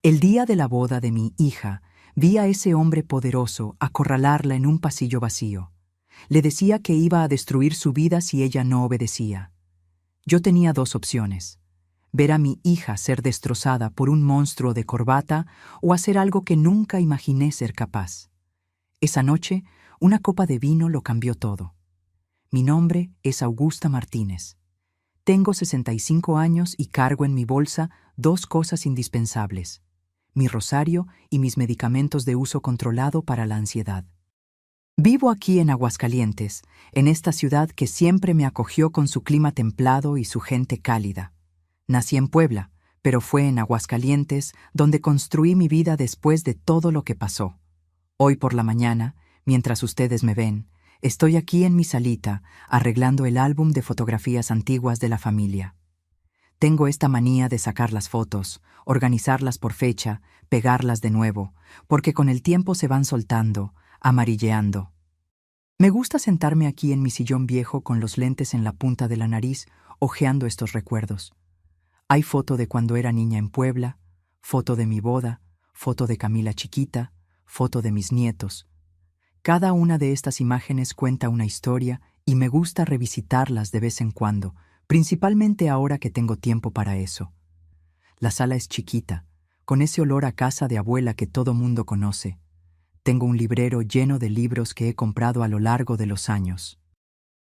El día de la boda de mi hija, vi a ese hombre poderoso acorralarla en un pasillo vacío. Le decía que iba a destruir su vida si ella no obedecía. Yo tenía dos opciones: ver a mi hija ser destrozada por un monstruo de corbata o hacer algo que nunca imaginé ser capaz. Esa noche, una copa de vino lo cambió todo. Mi nombre es Augusta Martínez. Tengo 65 años y cargo en mi bolsa dos cosas indispensables: mi rosario y mis medicamentos de uso controlado para la ansiedad. Vivo aquí en Aguascalientes, en esta ciudad que siempre me acogió con su clima templado y su gente cálida. Nací en Puebla, pero fue en Aguascalientes donde construí mi vida después de todo lo que pasó. Hoy por la mañana, mientras ustedes me ven, estoy aquí en mi salita, arreglando el álbum de fotografías antiguas de la familia. Tengo esta manía de sacar las fotos, organizarlas por fecha, pegarlas de nuevo, porque con el tiempo se van soltando, amarilleando. Me gusta sentarme aquí en mi sillón viejo con los lentes en la punta de la nariz, hojeando estos recuerdos. Hay foto de cuando era niña en Puebla, foto de mi boda, foto de Camila chiquita, foto de mis nietos. Cada una de estas imágenes cuenta una historia y me gusta revisitarlas de vez en cuando, principalmente ahora que tengo tiempo para eso. La sala es chiquita, con ese olor a casa de abuela que todo mundo conoce. Tengo un librero lleno de libros que he comprado a lo largo de los años.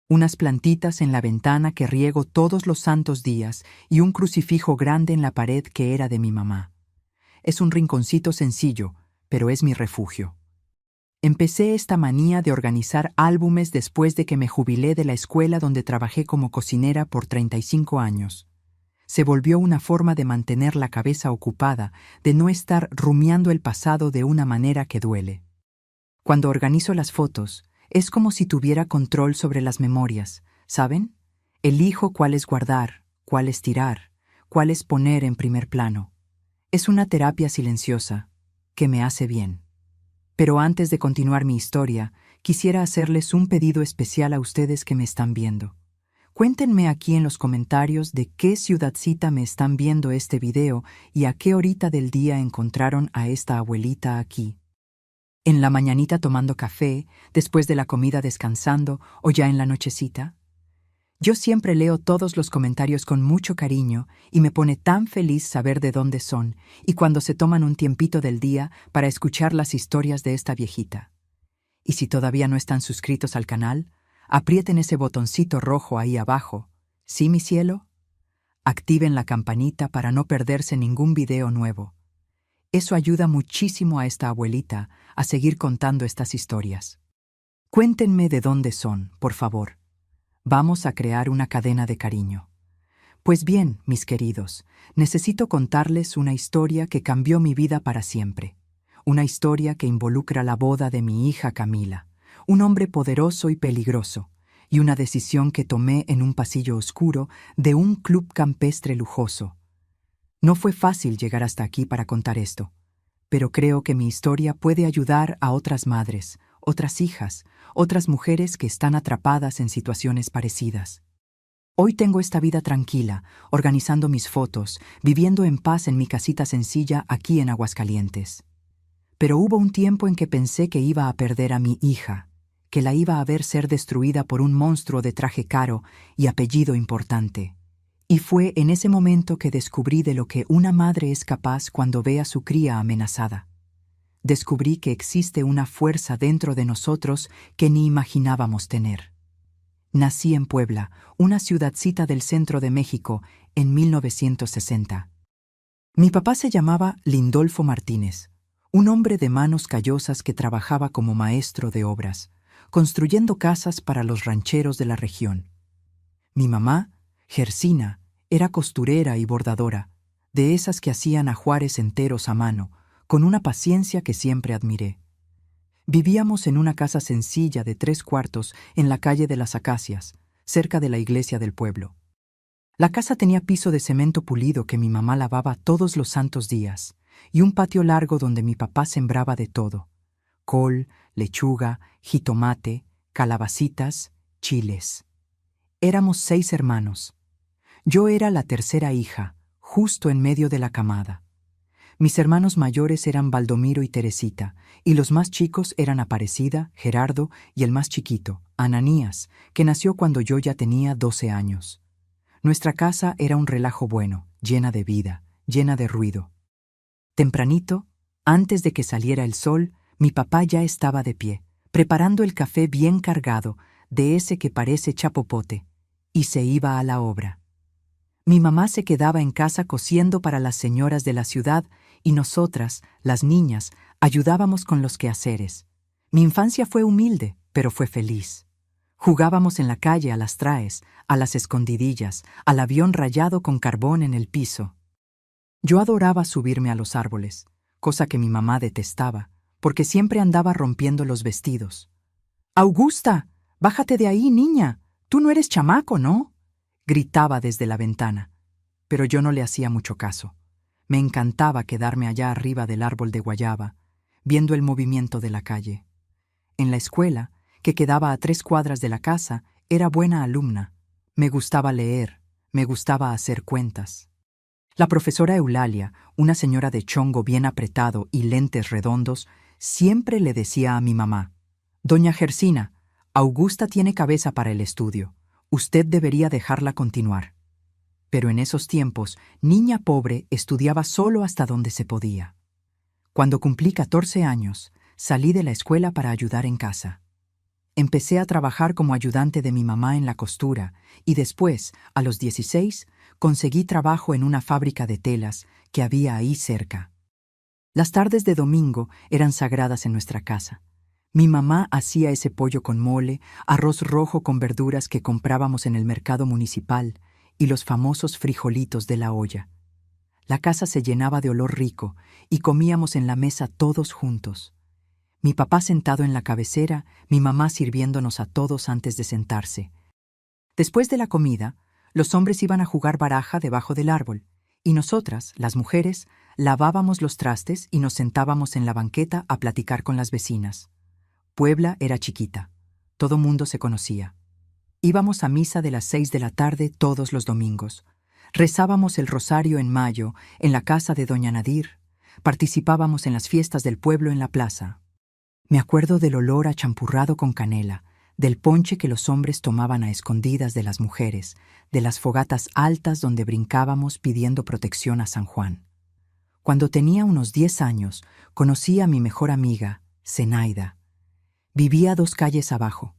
Unas plantitas en la ventana que riego todos los santos días y un crucifijo grande en la pared que era de mi mamá. Es un rinconcito sencillo, pero es mi refugio. Empecé esta manía de organizar álbumes después de que me jubilé de la escuela donde trabajé como cocinera por 35 años. Se volvió una forma de mantener la cabeza ocupada, de no estar rumiando el pasado de una manera que duele. Cuando organizo las fotos, es como si tuviera control sobre las memorias, ¿saben? Elijo cuáles guardar, cuáles tirar, cuáles poner en primer plano. Es una terapia silenciosa que me hace bien. Pero antes de continuar mi historia, quisiera hacerles un pedido especial a ustedes que me están viendo. Cuéntenme aquí en los comentarios de qué ciudadcita me están viendo este video y a qué horita del día encontraron a esta abuelita aquí. ¿En la mañanita tomando café, después de la comida descansando o ya en la nochecita? Yo siempre leo todos los comentarios con mucho cariño y me pone tan feliz saber de dónde son y cuando se toman un tiempito del día para escuchar las historias de esta viejita. Y si todavía no están suscritos al canal, aprieten ese botoncito rojo ahí abajo. ¿Sí, mi cielo? Activen la campanita para no perderse ningún video nuevo. Eso ayuda muchísimo a esta abuelita a seguir contando estas historias. Cuéntenme de dónde son, por favor. Vamos a crear una cadena de cariño. Pues bien, mis queridos, necesito contarles una historia que cambió mi vida para siempre. Una historia que involucra la boda de mi hija Camila, un hombre poderoso y peligroso, y una decisión que tomé en un pasillo oscuro de un club campestre lujoso. No fue fácil llegar hasta aquí para contar esto, pero creo que mi historia puede ayudar a otras madres, otras hijas, otras mujeres que están atrapadas en situaciones parecidas. Hoy tengo esta vida tranquila, organizando mis fotos, viviendo en paz en mi casita sencilla aquí en Aguascalientes. Pero hubo un tiempo en que pensé que iba a perder a mi hija, que la iba a ver ser destruida por un monstruo de traje caro y apellido importante. Y fue en ese momento que descubrí de lo que una madre es capaz cuando ve a su cría amenazada. Descubrí que existe una fuerza dentro de nosotros que ni imaginábamos tener. Nací en Puebla, una ciudadcita del centro de México, en 1960. Mi papá se llamaba Lindolfo Martínez, un hombre de manos callosas que trabajaba como maestro de obras, construyendo casas para los rancheros de la región. Mi mamá, Gersina, era costurera y bordadora, de esas que hacían ajuares enteros a mano, con una paciencia que siempre admiré. Vivíamos en una casa sencilla de 3 cuartos en la calle de las Acacias, cerca de la iglesia del pueblo. La casa tenía piso de cemento pulido que mi mamá lavaba todos los santos días, y un patio largo donde mi papá sembraba de todo: col, lechuga, jitomate, calabacitas, chiles. Éramos 6 hermanos. Yo era la tercera hija, justo en medio de la camada. Mis hermanos mayores eran Baldomiro y Teresita, y los más chicos eran Aparecida, Gerardo y el más chiquito, Ananías, que nació cuando yo ya tenía 12 años. Nuestra casa era un relajo bueno, llena de vida, llena de ruido. Tempranito, antes de que saliera el sol, mi papá ya estaba de pie, preparando el café bien cargado, de ese que parece chapopote, y se iba a la obra. Mi mamá se quedaba en casa cosiendo para las señoras de la ciudad y nosotras, las niñas, ayudábamos con los quehaceres. Mi infancia fue humilde, pero fue feliz. Jugábamos en la calle a las traes, a las escondidillas, al avión rayado con carbón en el piso. Yo adoraba subirme a los árboles, cosa que mi mamá detestaba, porque siempre andaba rompiendo los vestidos. «Augusta, bájate de ahí, niña. Tú no eres chamaco, ¿no?», gritaba desde la ventana. Pero yo no le hacía mucho caso. Me encantaba quedarme allá arriba del árbol de guayaba, viendo el movimiento de la calle. En la escuela, que quedaba a 3 cuadras de la casa, era buena alumna. Me gustaba leer, me gustaba hacer cuentas. La profesora Eulalia, una señora de chongo bien apretado y lentes redondos, siempre le decía a mi mamá: «Doña Gersina, Augusta tiene cabeza para el estudio. Usted debería dejarla continuar». Pero en esos tiempos, niña pobre estudiaba solo hasta donde se podía. Cuando cumplí 14 años, salí de la escuela para ayudar en casa. Empecé a trabajar como ayudante de mi mamá en la costura y después, a los 16, conseguí trabajo en una fábrica de telas que había ahí cerca. Las tardes de domingo eran sagradas en nuestra casa. Mi mamá hacía ese pollo con mole, arroz rojo con verduras que comprábamos en el mercado municipal y los famosos frijolitos de la olla. La casa se llenaba de olor rico y comíamos en la mesa todos juntos. Mi papá sentado en la cabecera, mi mamá sirviéndonos a todos antes de sentarse. Después de la comida, los hombres iban a jugar baraja debajo del árbol, y nosotras, las mujeres, lavábamos los trastes y nos sentábamos en la banqueta a platicar con las vecinas. Puebla era chiquita. Todo mundo se conocía. Íbamos a misa de las 6 de la tarde todos los domingos. Rezábamos el rosario en mayo en la casa de doña Nadir. Participábamos en las fiestas del pueblo en la plaza. Me acuerdo del olor a champurrado con canela, del ponche que los hombres tomaban a escondidas de las mujeres, de las fogatas altas donde brincábamos pidiendo protección a San Juan. Cuando tenía unos 10 años, conocí a mi mejor amiga, Zenaida. Vivía 2 calles abajo.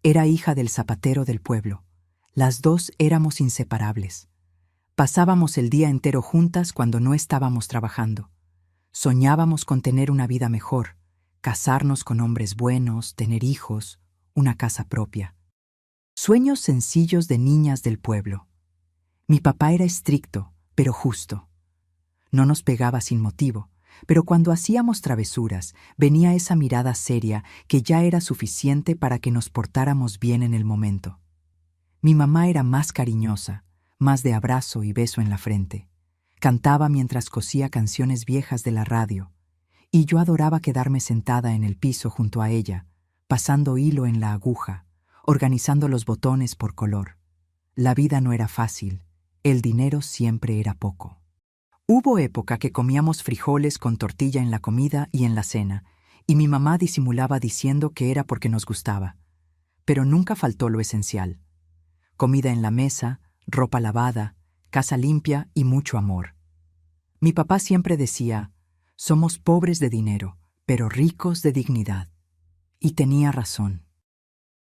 Era hija del zapatero del pueblo. Las dos éramos inseparables. Pasábamos el día entero juntas cuando no estábamos trabajando. Soñábamos con tener una vida mejor, casarnos con hombres buenos, tener hijos, una casa propia. Sueños sencillos de niñas del pueblo. Mi papá era estricto, pero justo. No nos pegaba sin motivo, pero cuando hacíamos travesuras, venía esa mirada seria que ya era suficiente para que nos portáramos bien en el momento. Mi mamá era más cariñosa, más de abrazo y beso en la frente. Cantaba mientras cosía canciones viejas de la radio, y yo adoraba quedarme sentada en el piso junto a ella, pasando hilo en la aguja, organizando los botones por color. La vida no era fácil, el dinero siempre era poco. Hubo época que comíamos frijoles con tortilla en la comida y en la cena, y mi mamá disimulaba diciendo que era porque nos gustaba. Pero nunca faltó lo esencial: comida en la mesa, ropa lavada, casa limpia y mucho amor. Mi papá siempre decía: «Somos pobres de dinero, pero ricos de dignidad». Y tenía razón.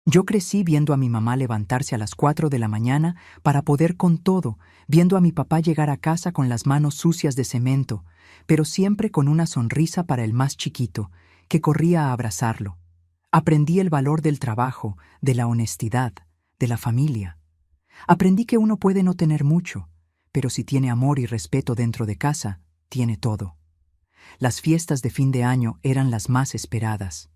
Yo crecí viendo a mi mamá levantarse a las 4 de la mañana para poder con todo, viendo a mi papá llegar a casa con las manos sucias de cemento, pero siempre con una sonrisa para el más chiquito, que corría a abrazarlo. Aprendí el valor del trabajo, de la honestidad, de la familia. Aprendí que uno puede no tener mucho, pero si tiene amor y respeto dentro de casa, tiene todo. Las fiestas de fin de año eran las más esperadas.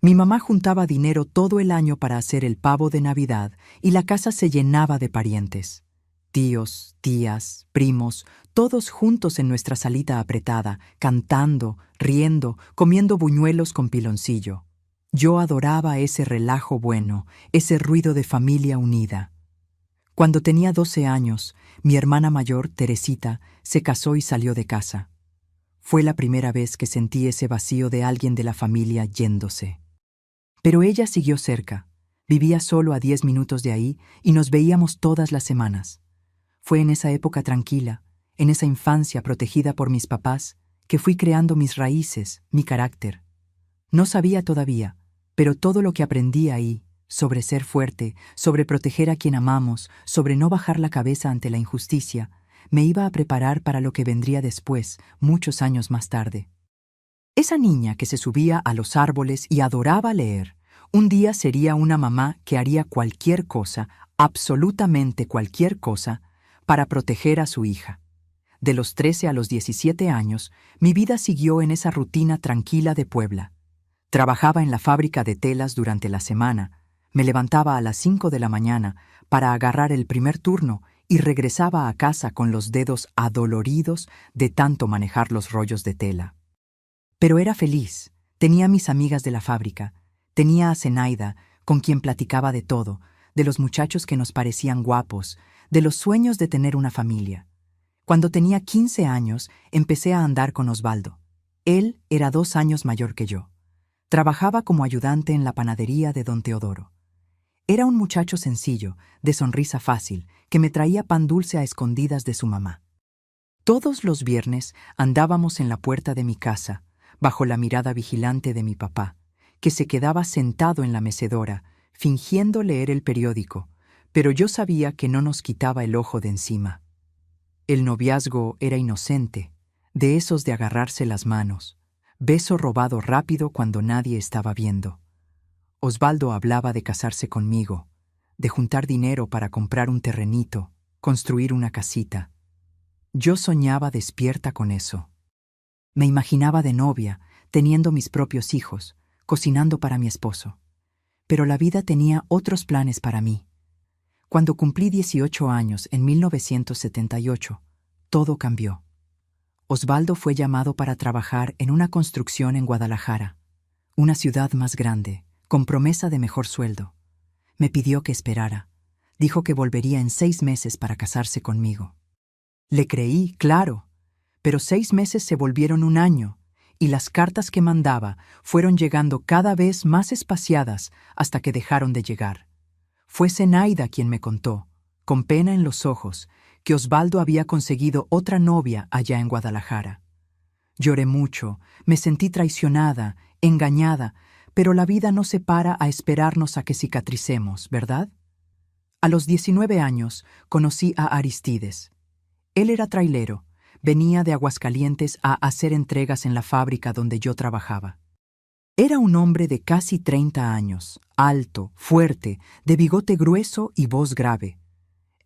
Mi mamá juntaba dinero todo el año para hacer el pavo de Navidad y la casa se llenaba de parientes. Tíos, tías, primos, todos juntos en nuestra salita apretada, cantando, riendo, comiendo buñuelos con piloncillo. Yo adoraba ese relajo bueno, ese ruido de familia unida. Cuando tenía 12 años, mi hermana mayor, Teresita, se casó y salió de casa. Fue la primera vez que sentí ese vacío de alguien de la familia yéndose. Pero ella siguió cerca. Vivía solo a 10 minutos de ahí y nos veíamos todas las semanas. Fue en esa época tranquila, en esa infancia protegida por mis papás, que fui creando mis raíces, mi carácter. No sabía todavía, pero todo lo que aprendí ahí, sobre ser fuerte, sobre proteger a quien amamos, sobre no bajar la cabeza ante la injusticia, me iba a preparar para lo que vendría después, muchos años más tarde. Esa niña que se subía a los árboles y adoraba leer, un día sería una mamá que haría cualquier cosa, absolutamente cualquier cosa, para proteger a su hija. De los 13 a los 17 años, mi vida siguió en esa rutina tranquila de Puebla. Trabajaba en la fábrica de telas durante la semana, me levantaba a las 5 de la mañana para agarrar el primer turno y regresaba a casa con los dedos adoloridos de tanto manejar los rollos de tela. Pero era feliz, tenía mis amigas de la fábrica, tenía a Zenaida, con quien platicaba de todo, de los muchachos que nos parecían guapos, de los sueños de tener una familia. Cuando tenía 15 años, empecé a andar con Osvaldo. Él era 2 años mayor que yo. Trabajaba como ayudante en la panadería de don Teodoro. Era un muchacho sencillo, de sonrisa fácil, que me traía pan dulce a escondidas de su mamá. Todos los viernes andábamos en la puerta de mi casa, bajo la mirada vigilante de mi papá, que se quedaba sentado en la mecedora, fingiendo leer el periódico, pero yo sabía que no nos quitaba el ojo de encima. El noviazgo era inocente, de esos de agarrarse las manos, beso robado rápido cuando nadie estaba viendo. Osvaldo hablaba de casarse conmigo, de juntar dinero para comprar un terrenito, construir una casita. Yo soñaba despierta con eso. Me imaginaba de novia, teniendo mis propios hijos, cocinando para mi esposo. Pero la vida tenía otros planes para mí. Cuando cumplí 18 años, en 1978, todo cambió. Osvaldo fue llamado para trabajar en una construcción en Guadalajara, una ciudad más grande, con promesa de mejor sueldo. Me pidió que esperara. Dijo que volvería en 6 meses para casarse conmigo. Le creí, claro, pero 6 meses se volvieron 1 año, y las cartas que mandaba fueron llegando cada vez más espaciadas hasta que dejaron de llegar. Fue Zenaida quien me contó, con pena en los ojos, que Osvaldo había conseguido otra novia allá en Guadalajara. Lloré mucho, me sentí traicionada, engañada, pero la vida no se para a esperarnos a que cicatricemos, ¿verdad? A los 19 años conocí a Aristides. Él era trailero, venía de Aguascalientes a hacer entregas en la fábrica donde yo trabajaba. Era un hombre de casi 30 años, alto, fuerte, de bigote grueso y voz grave.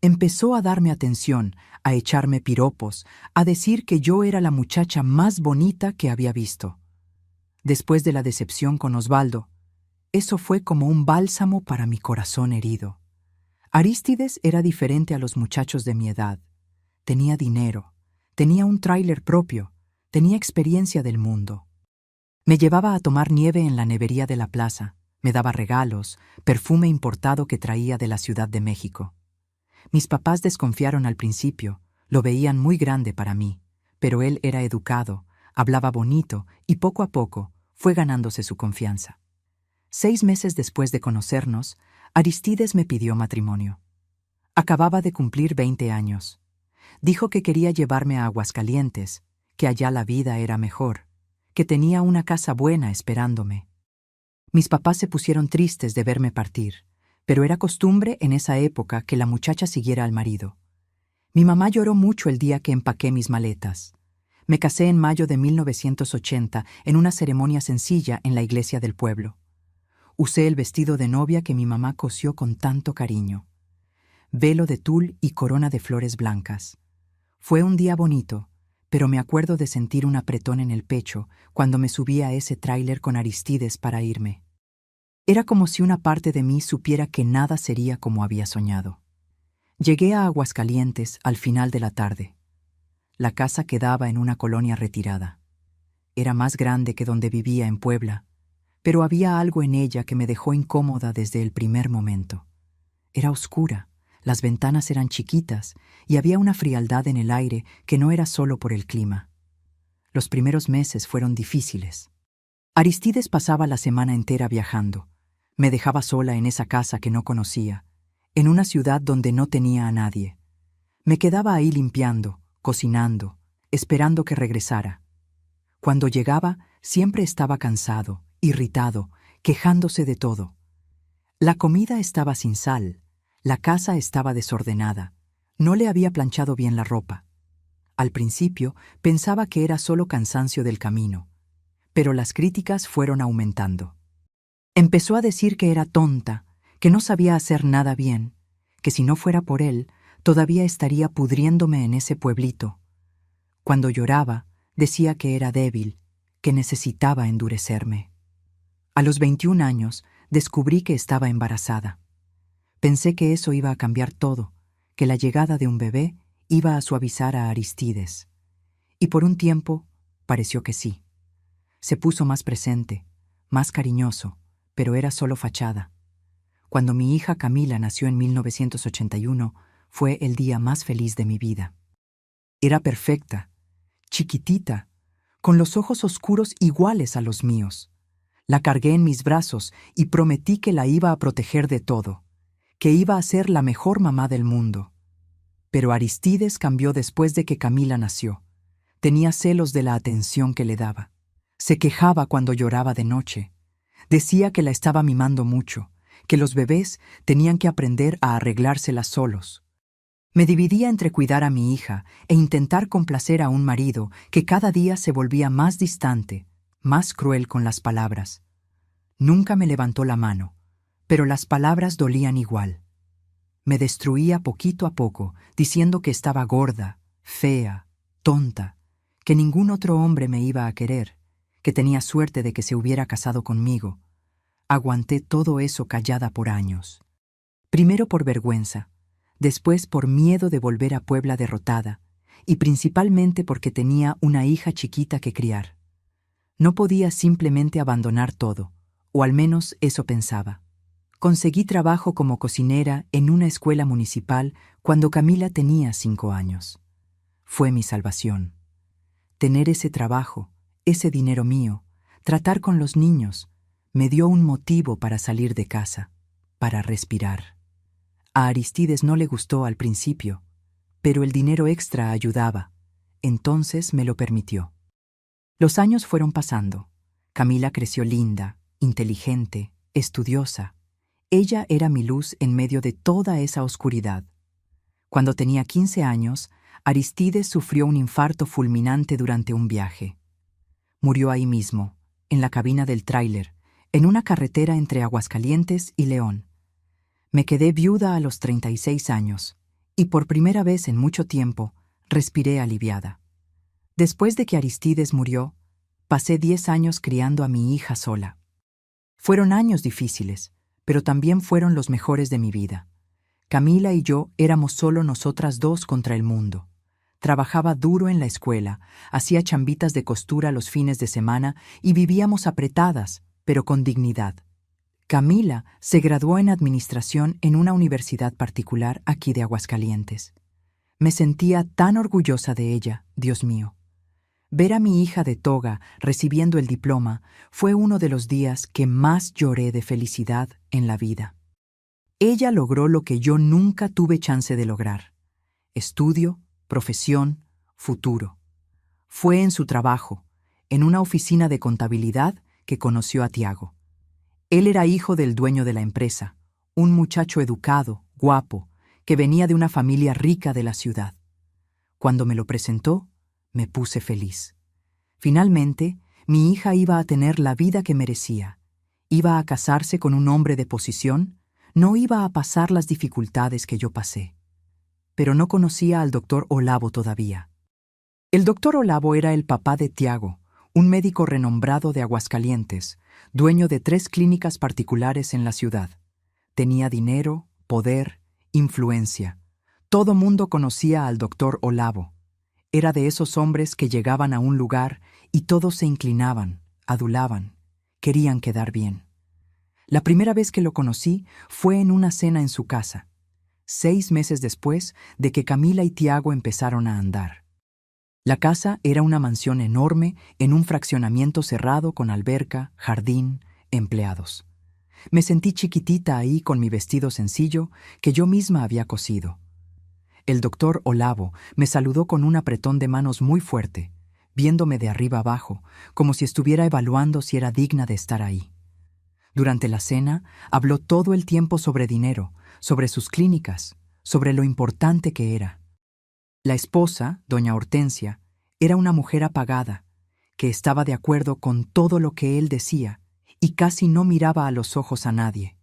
Empezó a darme atención, a echarme piropos, a decir que yo era la muchacha más bonita que había visto. Después de la decepción con Osvaldo, eso fue como un bálsamo para mi corazón herido. Arístides era diferente a los muchachos de mi edad. Tenía dinero, tenía un tráiler propio, tenía experiencia del mundo. Me llevaba a tomar nieve en la nevería de la plaza, me daba regalos, perfume importado que traía de la Ciudad de México. Mis papás desconfiaron al principio, lo veían muy grande para mí, pero él era educado, hablaba bonito y poco a poco fue ganándose su confianza. 6 meses después de conocernos, Aristides me pidió matrimonio. Acababa de cumplir 20 años. Dijo que quería llevarme a Aguascalientes, que allá la vida era mejor, que tenía una casa buena esperándome. Mis papás se pusieron tristes de verme partir, pero era costumbre en esa época que la muchacha siguiera al marido. Mi mamá lloró mucho el día que empaqué mis maletas. Me casé en mayo de 1980 en una ceremonia sencilla en la iglesia del pueblo. Usé el vestido de novia que mi mamá cosió con tanto cariño. Velo de tul y corona de flores blancas. Fue un día bonito, pero me acuerdo de sentir un apretón en el pecho cuando me subí a ese tráiler con Aristides para irme. Era como si una parte de mí supiera que nada sería como había soñado. Llegué a Aguascalientes al final de la tarde. La casa quedaba en una colonia retirada. Era más grande que donde vivía en Puebla, pero había algo en ella que me dejó incómoda desde el primer momento. Era oscura, las ventanas eran chiquitas y había una frialdad en el aire que no era solo por el clima. Los primeros meses fueron difíciles. Aristides pasaba la semana entera viajando. Me dejaba sola en esa casa que no conocía, en una ciudad donde no tenía a nadie. Me quedaba ahí limpiando, cocinando, esperando que regresara. Cuando llegaba, siempre estaba cansado, irritado, quejándose de todo. La comida estaba sin sal, la casa estaba desordenada, no le había planchado bien la ropa. Al principio pensaba que era solo cansancio del camino, pero las críticas fueron aumentando. Empezó a decir que era tonta, que no sabía hacer nada bien, que si no fuera por él, todavía estaría pudriéndome en ese pueblito. Cuando lloraba, decía que era débil, que necesitaba endurecerme. A los 21 años, descubrí que estaba embarazada. Pensé que eso iba a cambiar todo, que la llegada de un bebé iba a suavizar a Aristides. Y por un tiempo, pareció que sí. Se puso más presente, más cariñoso, pero era solo fachada. Cuando mi hija Camila nació en 1981, fue el día más feliz de mi vida. Era perfecta, chiquitita, con los ojos oscuros iguales a los míos. La cargué en mis brazos y prometí que la iba a proteger de todo, que iba a ser la mejor mamá del mundo. Pero Aristides cambió después de que Camila nació. Tenía celos de la atención que le daba. Se quejaba cuando lloraba de noche. Decía que la estaba mimando mucho, que los bebés tenían que aprender a arreglárselas solos. Me dividía entre cuidar a mi hija e intentar complacer a un marido que cada día se volvía más distante, más cruel con las palabras. Nunca me levantó la mano, pero las palabras dolían igual. Me destruía poquito a poco, diciendo que estaba gorda, fea, tonta, que ningún otro hombre me iba a querer, que tenía suerte de que se hubiera casado conmigo. Aguanté todo eso callada por años. Primero por vergüenza, después por miedo de volver a Puebla derrotada, y principalmente porque tenía una hija chiquita que criar. No podía simplemente abandonar todo, o al menos eso pensaba. Conseguí trabajo como cocinera en una escuela municipal cuando Camila tenía 5 años. Fue mi salvación. Tener ese trabajo, ese dinero mío, tratar con los niños, me dio un motivo para salir de casa, para respirar. A Aristides no le gustó al principio, pero el dinero extra ayudaba. Entonces me lo permitió. Los años fueron pasando. Camila creció linda, inteligente, estudiosa. Ella era mi luz en medio de toda esa oscuridad. Cuando tenía 15 años, Aristides sufrió un infarto fulminante durante un viaje. Murió ahí mismo, en la cabina del tráiler, en una carretera entre Aguascalientes y León. Me quedé viuda a los 36 años, y por primera vez en mucho tiempo, respiré aliviada. Después de que Aristides murió, pasé 10 años criando a mi hija sola. Fueron años difíciles, pero también fueron los mejores de mi vida. Camila y yo éramos solo nosotras dos contra el mundo. Trabajaba duro en la escuela, hacía chambitas de costura los fines de semana y vivíamos apretadas, pero con dignidad. Camila se graduó en administración en una universidad particular aquí de Aguascalientes. Me sentía tan orgullosa de ella, Dios mío. Ver a mi hija de toga recibiendo el diploma fue uno de los días que más lloré de felicidad en la vida. Ella logró lo que yo nunca tuve chance de lograr: estudio, profesión, futuro. Fue en su trabajo, en una oficina de contabilidad, que conoció a Tiago. Él era hijo del dueño de la empresa, un muchacho educado, guapo, que venía de una familia rica de la ciudad. Cuando me lo presentó, me puse feliz. Finalmente, mi hija iba a tener la vida que merecía. Iba a casarse con un hombre de posición, no iba a pasar las dificultades que yo pasé. Pero no conocía al doctor Olavo todavía. El doctor Olavo era el papá de Tiago, un médico renombrado de Aguascalientes, dueño de 3 clínicas particulares en la ciudad. Tenía dinero, poder, influencia. Todo mundo conocía al doctor Olavo. Era de esos hombres que llegaban a un lugar y todos se inclinaban, adulaban, querían quedar bien. La primera vez que lo conocí fue en una cena en su casa, 6 meses después de que Camila y Tiago empezaron a andar. La casa era una mansión enorme en un fraccionamiento cerrado con alberca, jardín, empleados. Me sentí chiquitita ahí con mi vestido sencillo que yo misma había cosido. El doctor Olavo me saludó con un apretón de manos muy fuerte, viéndome de arriba abajo, como si estuviera evaluando si era digna de estar ahí. Durante la cena, habló todo el tiempo sobre dinero, sobre sus clínicas, sobre lo importante que era. La esposa, doña Hortensia, era una mujer apagada, que estaba de acuerdo con todo lo que él decía y casi no miraba a los ojos a nadie.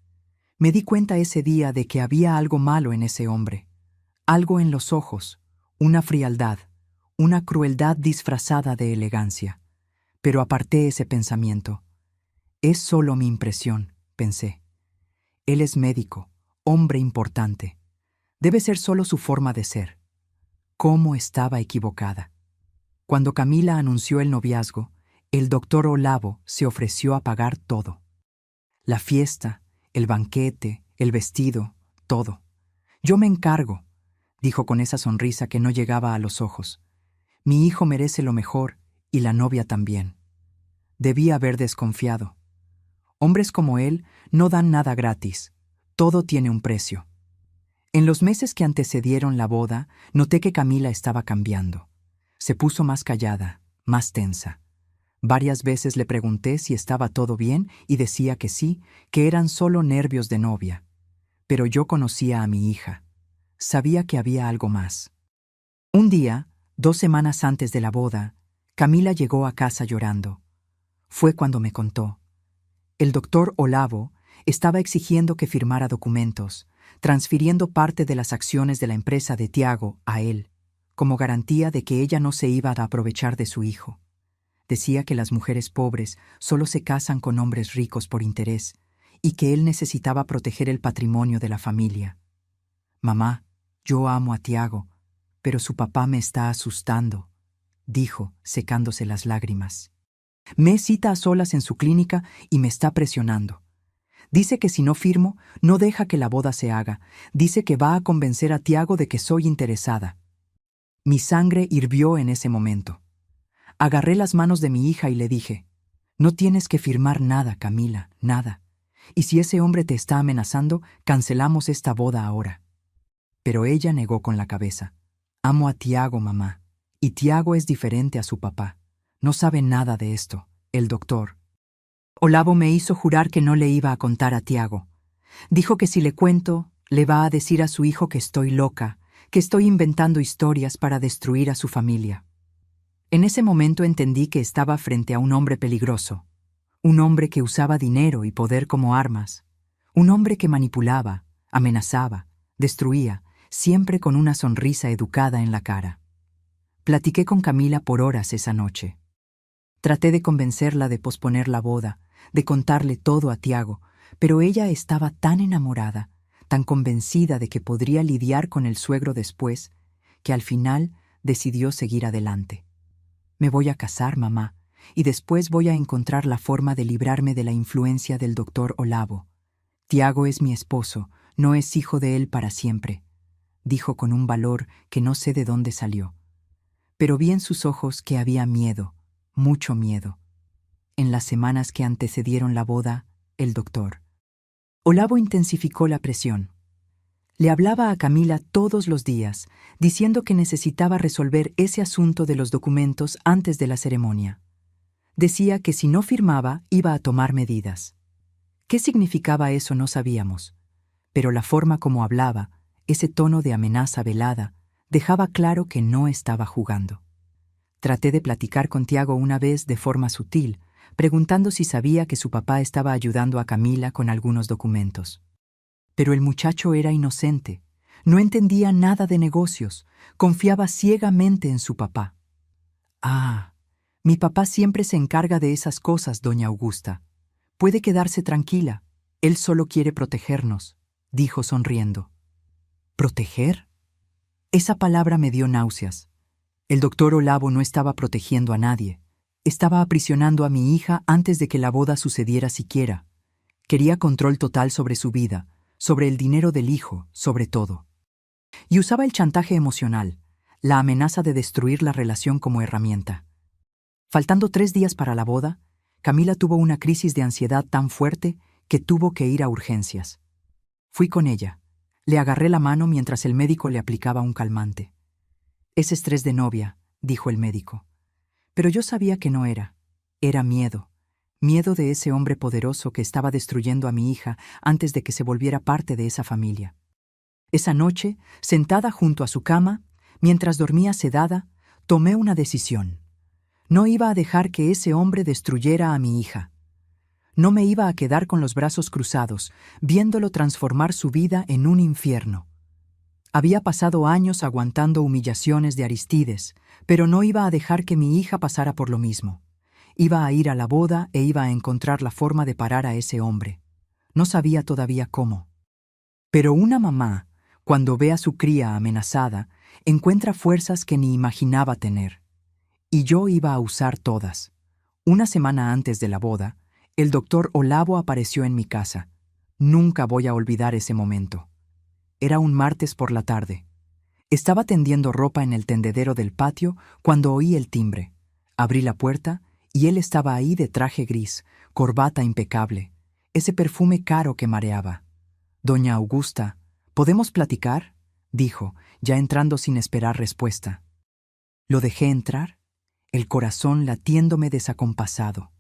Me di cuenta ese día de que había algo malo en ese hombre, algo en los ojos, una frialdad, una crueldad disfrazada de elegancia. Pero aparté ese pensamiento. Es solo mi impresión, pensé. Él es médico, hombre importante. Debe ser solo su forma de ser. ¿Cómo estaba equivocada? Cuando Camila anunció el noviazgo, el doctor Olavo se ofreció a pagar todo. La fiesta, el banquete, el vestido, todo. Yo me encargo, dijo con esa sonrisa que no llegaba a los ojos. Mi hijo merece lo mejor y la novia también. Debí haber desconfiado. Hombres como él no dan nada gratis. Todo tiene un precio. En los meses que antecedieron la boda, noté que Camila estaba cambiando. Se puso más callada, más tensa. Varias veces le pregunté si estaba todo bien y decía que sí, que eran solo nervios de novia. Pero yo conocía a mi hija. Sabía que había algo más. Un día, 2 semanas antes de la boda, Camila llegó a casa llorando. Fue cuando me contó. El doctor Olavo estaba exigiendo que firmara documentos, transfiriendo parte de las acciones de la empresa de Tiago a él, como garantía de que ella no se iba a aprovechar de su hijo. Decía que las mujeres pobres solo se casan con hombres ricos por interés y que él necesitaba proteger el patrimonio de la familia. «Mamá, yo amo a Tiago, pero su papá me está asustando», dijo, secándose las lágrimas. Me cita a solas en su clínica y me está presionando. Dice que si no firmo, no deja que la boda se haga. Dice que va a convencer a Tiago de que soy interesada. Mi sangre hirvió en ese momento. Agarré las manos de mi hija y le dije, «No tienes que firmar nada, Camila, nada. Y si ese hombre te está amenazando, cancelamos esta boda ahora». Pero ella negó con la cabeza. «Amo a Tiago, mamá. Y Tiago es diferente a su papá. No sabe nada de esto, el doctor». Olavo me hizo jurar que no le iba a contar a Tiago. Dijo que si le cuento, le va a decir a su hijo que estoy loca, que estoy inventando historias para destruir a su familia. En ese momento entendí que estaba frente a un hombre peligroso, un hombre que usaba dinero y poder como armas, un hombre que manipulaba, amenazaba, destruía, siempre con una sonrisa educada en la cara. Platiqué con Camila por horas esa noche. Traté de convencerla de posponer la boda, de contarle todo a Tiago, pero ella estaba tan enamorada, tan convencida de que podría lidiar con el suegro después, que al final decidió seguir adelante. «Me voy a casar, mamá, y después voy a encontrar la forma de librarme de la influencia del doctor Olavo. Tiago es mi esposo, no es hijo de él para siempre», dijo con un valor que no sé de dónde salió. Pero vi en sus ojos que había miedo, mucho miedo. En las semanas que antecedieron la boda, el doctor Olavo intensificó la presión. Le hablaba a Camila todos los días, diciendo que necesitaba resolver ese asunto de los documentos antes de la ceremonia. Decía que si no firmaba, iba a tomar medidas. ¿Qué significaba eso? No sabíamos. Pero la forma como hablaba, ese tono de amenaza velada, dejaba claro que no estaba jugando. Traté de platicar con Tiago una vez de forma sutil, preguntando si sabía que su papá estaba ayudando a Camila con algunos documentos. Pero el muchacho era inocente, no entendía nada de negocios, confiaba ciegamente en su papá. «Ah, mi papá siempre se encarga de esas cosas, doña Augusta. Puede quedarse tranquila, él solo quiere protegernos», dijo sonriendo. ¿Proteger? Esa palabra me dio náuseas. El doctor Olavo no estaba protegiendo a nadie. Estaba aprisionando a mi hija antes de que la boda sucediera siquiera. Quería control total sobre su vida, sobre el dinero del hijo, sobre todo. Y usaba el chantaje emocional, la amenaza de destruir la relación como herramienta. Faltando 3 días para la boda, Camila tuvo una crisis de ansiedad tan fuerte que tuvo que ir a urgencias. Fui con ella. Le agarré la mano mientras el médico le aplicaba un calmante. «Es estrés de novia», dijo el médico. Pero yo sabía que no era. Era miedo. Miedo de ese hombre poderoso que estaba destruyendo a mi hija antes de que se volviera parte de esa familia. Esa noche, sentada junto a su cama, mientras dormía sedada, tomé una decisión. No iba a dejar que ese hombre destruyera a mi hija. No me iba a quedar con los brazos cruzados, viéndolo transformar su vida en un infierno. Había pasado años aguantando humillaciones de Aristides, pero no iba a dejar que mi hija pasara por lo mismo. Iba a ir a la boda e iba a encontrar la forma de parar a ese hombre. No sabía todavía cómo. Pero una mamá, cuando ve a su cría amenazada, encuentra fuerzas que ni imaginaba tener. Y yo iba a usar todas. Una semana antes de la boda, el doctor Olavo apareció en mi casa. Nunca voy a olvidar ese momento. Era un martes por la tarde. Estaba tendiendo ropa en el tendedero del patio cuando oí el timbre. Abrí la puerta y él estaba ahí de traje gris, corbata impecable, ese perfume caro que mareaba. «Doña Augusta, ¿podemos platicar?», dijo, ya entrando sin esperar respuesta. Lo dejé entrar, el corazón latiéndome desacompasado.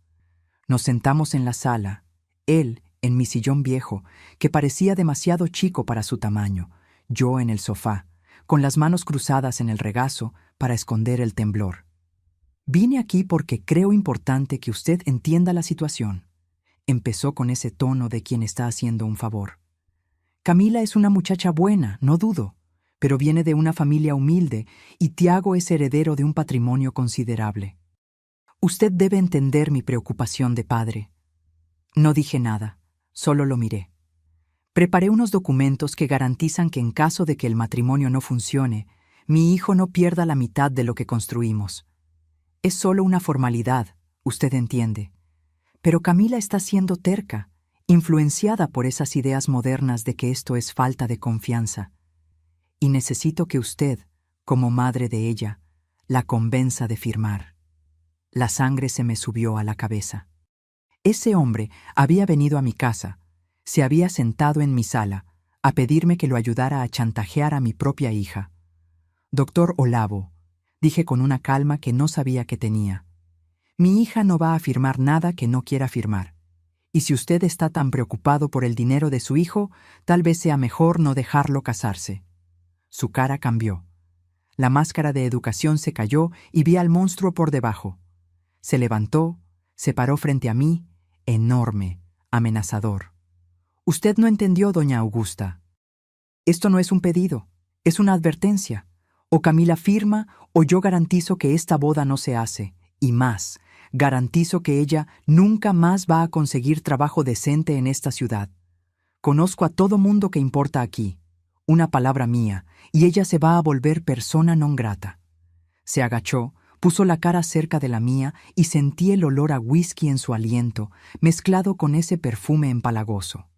Nos sentamos en la sala, él en mi sillón viejo, que parecía demasiado chico para su tamaño, yo en el sofá, con las manos cruzadas en el regazo para esconder el temblor. «Vine aquí porque creo importante que usted entienda la situación», empezó con ese tono de quien está haciendo un favor. «Camila es una muchacha buena, no dudo, pero viene de una familia humilde y Tiago es heredero de un patrimonio considerable. Usted debe entender mi preocupación de padre». No dije nada, solo lo miré. Preparé unos documentos que garantizan que en caso de que el matrimonio no funcione, mi hijo no pierda la mitad de lo que construimos. Es solo una formalidad, usted entiende. Pero Camila está siendo terca, influenciada por esas ideas modernas de que esto es falta de confianza. Y necesito que usted, como madre de ella, la convenza de firmar. La sangre se me subió a la cabeza. Ese hombre había venido a mi casa, se había sentado en mi sala, a pedirme que lo ayudara a chantajear a mi propia hija. «Doctor Olavo», dije con una calma que no sabía que tenía, «mi hija no va a firmar nada que no quiera firmar. Y si usted está tan preocupado por el dinero de su hijo, tal vez sea mejor no dejarlo casarse». Su cara cambió. La máscara de educación se cayó y vi al monstruo por debajo. Se levantó, se paró frente a mí, enorme, amenazador. «Usted no entendió, doña Augusta. Esto no es un pedido, es una advertencia. O Camila firma o yo garantizo que esta boda no se hace, y más, garantizo que ella nunca más va a conseguir trabajo decente en esta ciudad. Conozco a todo mundo que importa aquí. Una palabra mía, y ella se va a volver persona non grata». Se agachó, puso la cara cerca de la mía y sentí el olor a whisky en su aliento, mezclado con ese perfume empalagoso.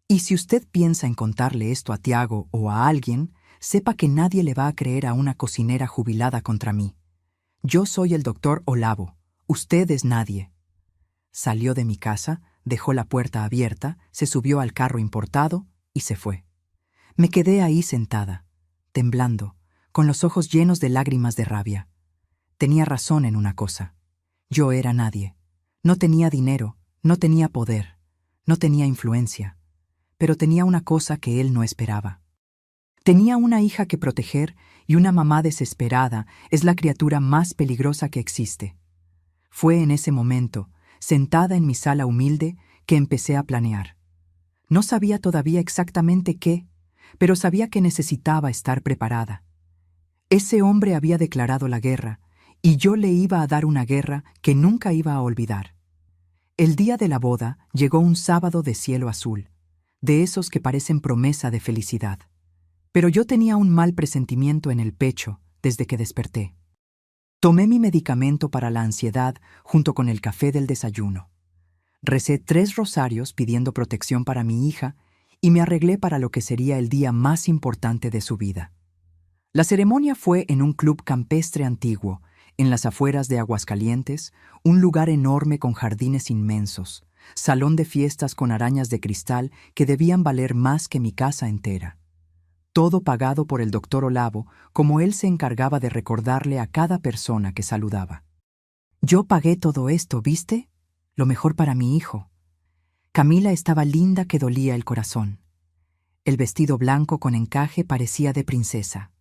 «Y si usted piensa en contarle esto a Tiago o a alguien, sepa que nadie le va a creer a una cocinera jubilada contra mí. Yo soy el doctor Olavo, usted es nadie». Salió de mi casa, dejó la puerta abierta, se subió al carro importado y se fue. Me quedé ahí sentada, temblando, con los ojos llenos de lágrimas de rabia. Tenía razón en una cosa. Yo era nadie. No tenía dinero, no tenía poder, no tenía influencia. Pero tenía una cosa que él no esperaba. Tenía una hija que proteger y una mamá desesperada es la criatura más peligrosa que existe. Fue en ese momento, sentada en mi sala humilde, que empecé a planear. No sabía todavía exactamente qué, pero sabía que necesitaba estar preparada. Ese hombre había declarado la guerra, y yo le iba a dar una guerra que nunca iba a olvidar. El día de la boda llegó un sábado de cielo azul, de esos que parecen promesa de felicidad. Pero yo tenía un mal presentimiento en el pecho desde que desperté. Tomé mi medicamento para la ansiedad junto con el café del desayuno. Recé 3 rosarios pidiendo protección para mi hija y me arreglé para lo que sería el día más importante de su vida. La ceremonia fue en un club campestre antiguo, en las afueras de Aguascalientes, un lugar enorme con jardines inmensos, salón de fiestas con arañas de cristal que debían valer más que mi casa entera. Todo pagado por el doctor Olavo, como él se encargaba de recordarle a cada persona que saludaba. Yo pagué todo esto, ¿viste? Lo mejor para mi hijo. Camila estaba linda que dolía el corazón. El vestido blanco con encaje parecía de princesa,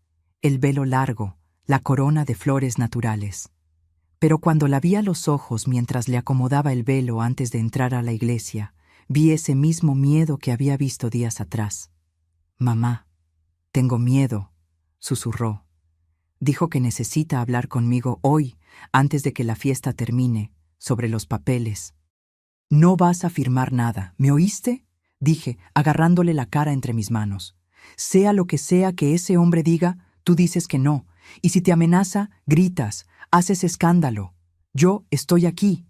el velo largo, la corona de flores naturales. Pero cuando la vi a los ojos mientras le acomodaba el velo antes de entrar a la iglesia, vi ese mismo miedo que había visto días atrás. «Mamá, tengo miedo», susurró. Dijo que necesita hablar conmigo hoy, antes de que la fiesta termine, sobre los papeles. «No vas a firmar nada, ¿me oíste?», dije, agarrándole la cara entre mis manos. «Sea lo que sea que ese hombre diga, tú dices que no, y si te amenaza, gritas, haces escándalo. Yo estoy aquí».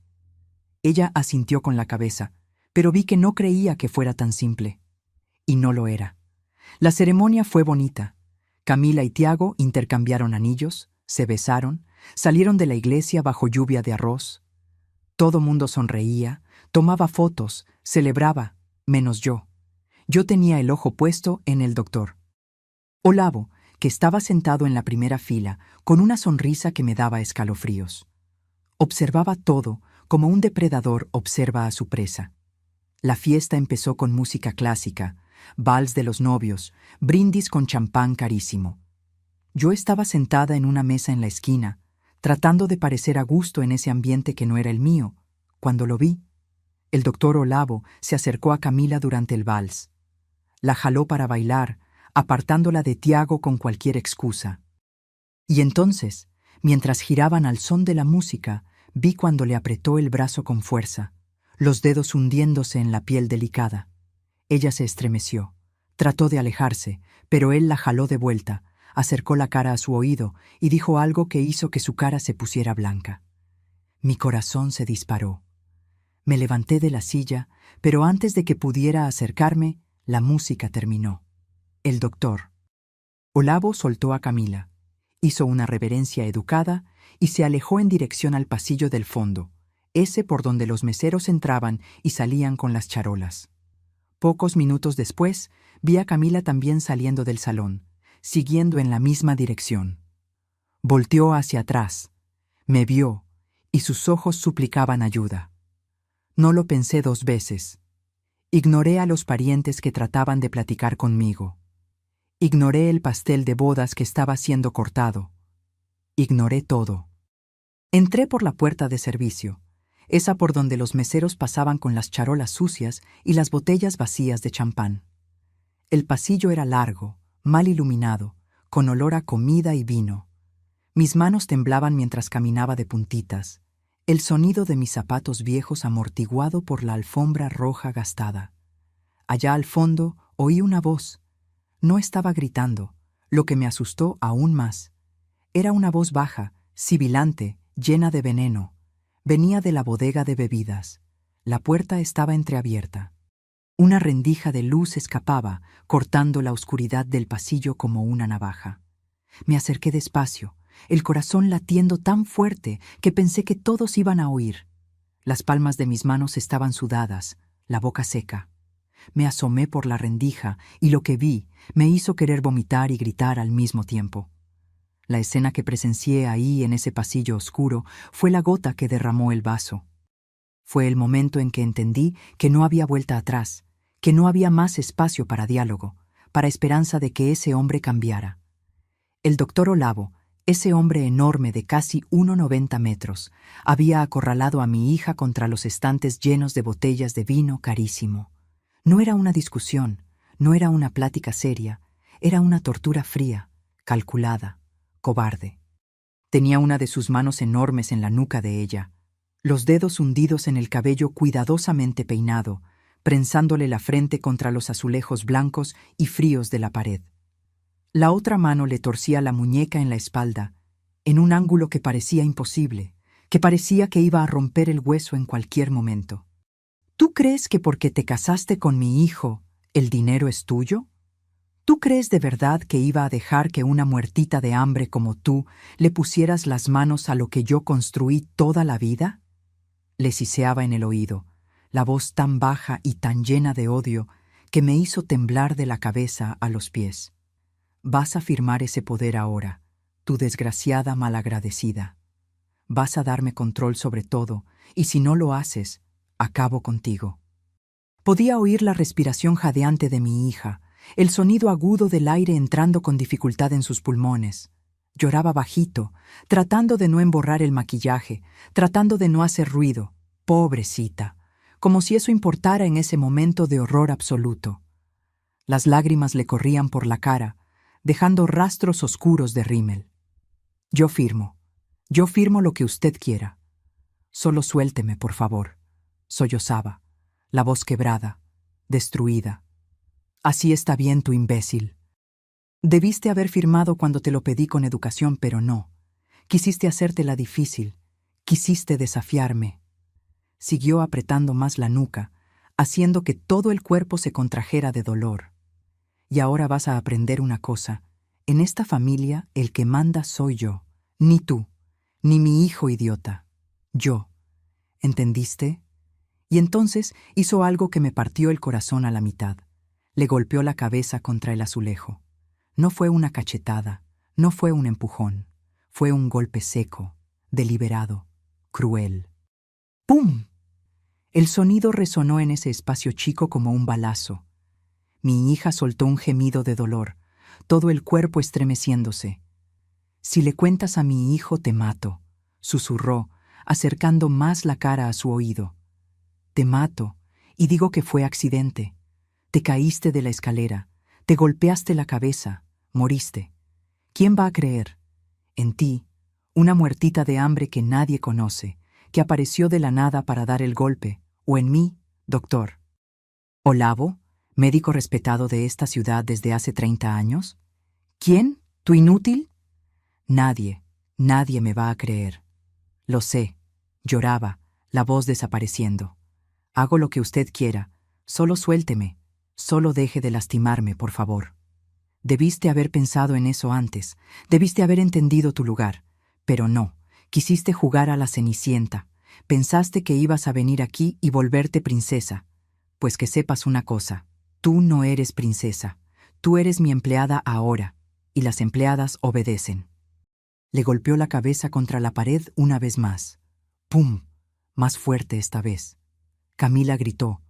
Ella asintió con la cabeza, pero vi que no creía que fuera tan simple. Y no lo era. La ceremonia fue bonita. Camila y Tiago intercambiaron anillos, se besaron, salieron de la iglesia bajo lluvia de arroz. Todo mundo sonreía, tomaba fotos, celebraba, menos yo. Yo tenía el ojo puesto en el doctor Olavo, que estaba sentado en la primera fila, con una sonrisa que me daba escalofríos. Observaba todo como un depredador observa a su presa. La fiesta empezó con música clásica, vals de los novios, brindis con champán carísimo. Yo estaba sentada en una mesa en la esquina, tratando de parecer a gusto en ese ambiente que no era el mío, cuando lo vi. El doctor Olavo se acercó a Camila durante el vals. La jaló para bailar, apartándola de Tiago con cualquier excusa. Y entonces, mientras giraban al son de la música, vi cuando le apretó el brazo con fuerza, los dedos hundiéndose en la piel delicada. Ella se estremeció, trató de alejarse, pero él la jaló de vuelta, acercó la cara a su oído y dijo algo que hizo que su cara se pusiera blanca. Mi corazón se disparó. Me levanté de la silla, pero antes de que pudiera acercarme, la música terminó. El doctor Olavo soltó a Camila, hizo una reverencia educada y se alejó en dirección al pasillo del fondo, ese por donde los meseros entraban y salían con las charolas. Pocos minutos después, vi a Camila también saliendo del salón, siguiendo en la misma dirección. Volteó hacia atrás, me vio, y sus ojos suplicaban ayuda. No lo pensé 2 veces. Ignoré a los parientes que trataban de platicar conmigo. Ignoré el pastel de bodas que estaba siendo cortado. Ignoré todo. Entré por la puerta de servicio, esa por donde los meseros pasaban con las charolas sucias y las botellas vacías de champán. El pasillo era largo, mal iluminado, con olor a comida y vino. Mis manos temblaban mientras caminaba de puntitas, el sonido de mis zapatos viejos amortiguado por la alfombra roja gastada. Allá al fondo oí una voz. No estaba gritando, lo que me asustó aún más. Era una voz baja, sibilante, llena de veneno. Venía de la bodega de bebidas. La puerta estaba entreabierta. Una rendija de luz escapaba, cortando la oscuridad del pasillo como una navaja. Me acerqué despacio, el corazón latiendo tan fuerte que pensé que todos iban a oír. Las palmas de mis manos estaban sudadas, la boca seca. Me asomé por la rendija y lo que vi me hizo querer vomitar y gritar al mismo tiempo. La escena que presencié ahí en ese pasillo oscuro fue la gota que derramó el vaso. Fue el momento en que entendí que no había vuelta atrás, que no había más espacio para diálogo, para esperanza de que ese hombre cambiara. El doctor Olavo, ese hombre enorme de casi 1,90 metros, había acorralado a mi hija contra los estantes llenos de botellas de vino carísimo. No era una discusión, no era una plática seria, era una tortura fría, calculada, cobarde. Tenía una de sus manos enormes en la nuca de ella, los dedos hundidos en el cabello cuidadosamente peinado, prensándole la frente contra los azulejos blancos y fríos de la pared. La otra mano le torcía la muñeca en la espalda, en un ángulo que parecía imposible, que parecía que iba a romper el hueso en cualquier momento. ¿Tú crees que porque te casaste con mi hijo, el dinero es tuyo? ¿Tú crees de verdad que iba a dejar que una muertita de hambre como tú le pusieras las manos a lo que yo construí toda la vida? Le siseaba en el oído, la voz tan baja y tan llena de odio que me hizo temblar de la cabeza a los pies. Vas a firmar ese poder ahora, tu desgraciada malagradecida. Vas a darme control sobre todo, y si no lo haces, acabo contigo. Podía oír la respiración jadeante de mi hija, el sonido agudo del aire entrando con dificultad en sus pulmones. Lloraba bajito, tratando de no emborrar el maquillaje, tratando de no hacer ruido. Pobrecita, como si eso importara en ese momento de horror absoluto. Las lágrimas le corrían por la cara, dejando rastros oscuros de rímel. Yo firmo lo que usted quiera. Solo suélteme, por favor. Sollozaba, la voz quebrada, destruida. Así está bien, tu imbécil. Debiste haber firmado cuando te lo pedí con educación, pero no. Quisiste hacértela difícil, quisiste desafiarme. Siguió apretando más la nuca, haciendo que todo el cuerpo se contrajera de dolor. Y ahora vas a aprender una cosa. En esta familia el que manda soy yo, ni tú, ni mi hijo idiota. Yo. ¿Entendiste? Y entonces hizo algo que me partió el corazón a la mitad. Le golpeó la cabeza contra el azulejo. No fue una cachetada, no fue un empujón. Fue un golpe seco, deliberado, cruel. ¡Pum! El sonido resonó en ese espacio chico como un balazo. Mi hija soltó un gemido de dolor, todo el cuerpo estremeciéndose. «Si le cuentas a mi hijo te mato», susurró, acercando más la cara a su oído. «Te mato, y digo que fue accidente. Te caíste de la escalera, te golpeaste la cabeza, moriste. ¿Quién va a creer? En ti, una muertita de hambre que nadie conoce, que apareció de la nada para dar el golpe, o en mí, doctor. Olavo, médico respetado de esta ciudad desde hace 30 años. ¿Quién? ¿Tú inútil? Nadie me va a creer. Lo sé», lloraba, la voz desapareciendo. «Hago lo que usted quiera, solo suélteme, solo deje de lastimarme, por favor. Debiste haber pensado en eso antes, debiste haber entendido tu lugar, pero no, quisiste jugar a la Cenicienta, pensaste que ibas a venir aquí y volverte princesa. Pues que sepas una cosa, tú no eres princesa, tú eres mi empleada ahora, y las empleadas obedecen». Le golpeó la cabeza contra la pared una vez más. ¡Pum! Más fuerte esta vez. Camila gritó,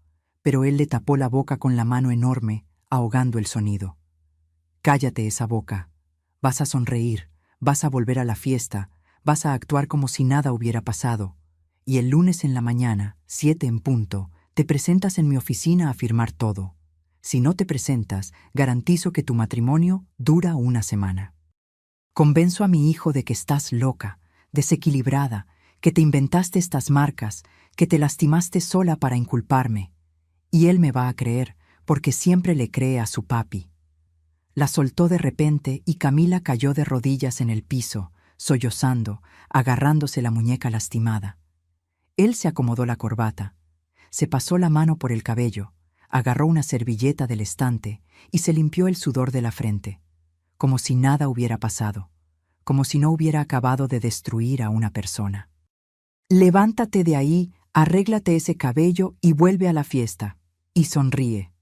pero él le tapó la boca con la mano enorme, ahogando el sonido. «Cállate esa boca. Vas a sonreír, vas a volver a la fiesta, vas a actuar como si nada hubiera pasado. Y el lunes en la mañana, 7 en punto, te presentas en mi oficina a firmar todo. Si no te presentas, garantizo que tu matrimonio dura una semana. Convenzo a mi hijo de que estás loca, desequilibrada, que te inventaste estas marcas, que te lastimaste sola para inculparme. Y él me va a creer, porque siempre le cree a su papi». La soltó de repente y Camila cayó de rodillas en el piso, sollozando, agarrándose la muñeca lastimada. Él se acomodó la corbata, se pasó la mano por el cabello, agarró una servilleta del estante y se limpió el sudor de la frente, como si nada hubiera pasado, como si no hubiera acabado de destruir a una persona. «Levántate de ahí, arréglate ese cabello y vuelve a la fiesta. Y sonríe.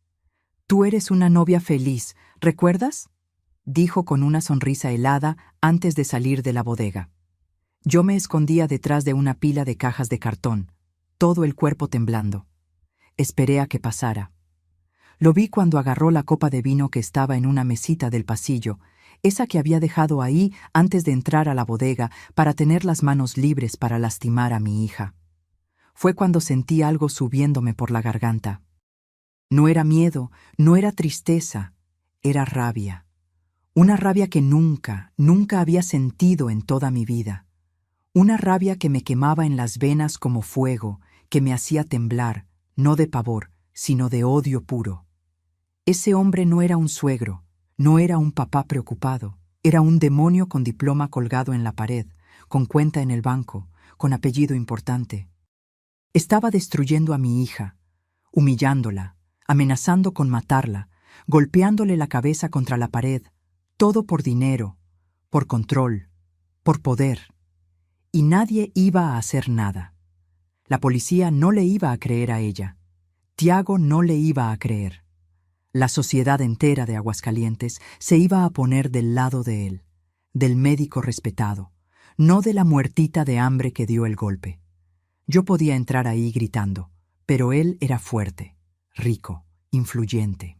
Tú eres una novia feliz, ¿recuerdas?», dijo con una sonrisa helada antes de salir de la bodega. Yo me escondía detrás de una pila de cajas de cartón, todo el cuerpo temblando. Esperé a que pasara. Lo vi cuando agarró la copa de vino que estaba en una mesita del pasillo, esa que había dejado ahí antes de entrar a la bodega para tener las manos libres para lastimar a mi hija. Fue cuando sentí algo subiéndome por la garganta. No era miedo, no era tristeza, era rabia. Una rabia que nunca había sentido en toda mi vida. Una rabia que me quemaba en las venas como fuego, que me hacía temblar, no de pavor, sino de odio puro. Ese hombre no era un suegro, no era un papá preocupado, era un demonio con diploma colgado en la pared, con cuenta en el banco, con apellido importante. Estaba destruyendo a mi hija, humillándola, amenazando con matarla, golpeándole la cabeza contra la pared, todo por dinero, por control, por poder. Y nadie iba a hacer nada. La policía no le iba a creer a ella. Tiago no le iba a creer. La sociedad entera de Aguascalientes se iba a poner del lado de él, del médico respetado, no de la muertita de hambre que dio el golpe. Yo podía entrar ahí gritando, pero él era fuerte, rico, influyente.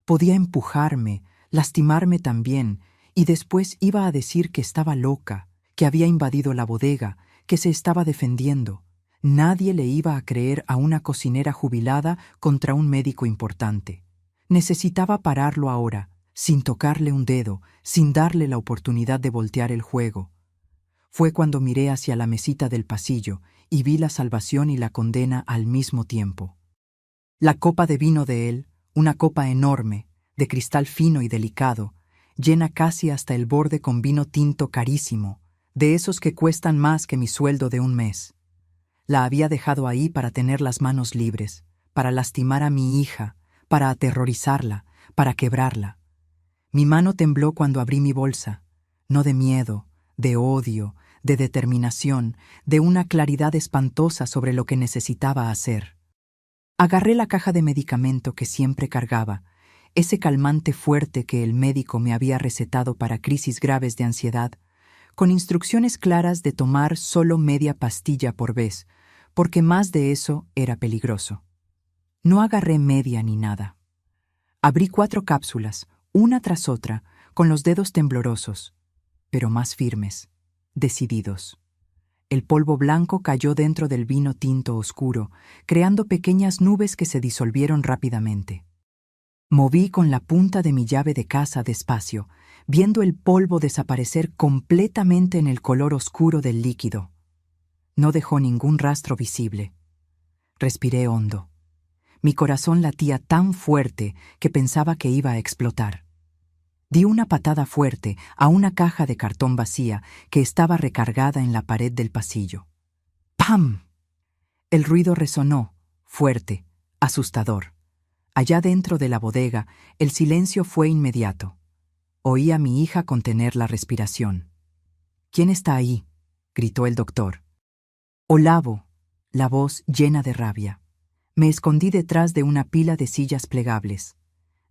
Podía empujarme, lastimarme también, y después iba a decir que estaba loca, que había invadido la bodega, que se estaba defendiendo. Nadie le iba a creer a una cocinera jubilada contra un médico importante. Necesitaba pararlo ahora, sin tocarle un dedo, sin darle la oportunidad de voltear el juego. Fue cuando miré hacia la mesita del pasillo y vi la salvación y la condena al mismo tiempo. La copa de vino de él, una copa enorme, de cristal fino y delicado, llena casi hasta el borde con vino tinto carísimo, de esos que cuestan más que mi sueldo de un mes. La había dejado ahí para tener las manos libres, para lastimar a mi hija, para aterrorizarla, para quebrarla. Mi mano tembló cuando abrí mi bolsa, no de miedo, de odio, de determinación, de una claridad espantosa sobre lo que necesitaba hacer. Agarré la caja de medicamento que siempre cargaba, ese calmante fuerte que el médico me había recetado para crisis graves de ansiedad, con instrucciones claras de tomar solo media pastilla por vez, porque más de eso era peligroso. No agarré media ni nada. Abrí 4 cápsulas, una tras otra, con los dedos temblorosos, pero más firmes, decididos. El polvo blanco cayó dentro del vino tinto oscuro, creando pequeñas nubes que se disolvieron rápidamente. Moví con la punta de mi llave de casa despacio, viendo el polvo desaparecer completamente en el color oscuro del líquido. No dejó ningún rastro visible. Respiré hondo. Mi corazón latía tan fuerte que pensaba que iba a explotar. Di una patada fuerte a una caja de cartón vacía que estaba recargada en la pared del pasillo. ¡Pam! El ruido resonó, fuerte, asustador. Allá dentro de la bodega, el silencio fue inmediato. Oí a mi hija contener la respiración. «¿Quién está ahí?», gritó el doctor. «Olavo», la voz llena de rabia. Me escondí detrás de una pila de sillas plegables.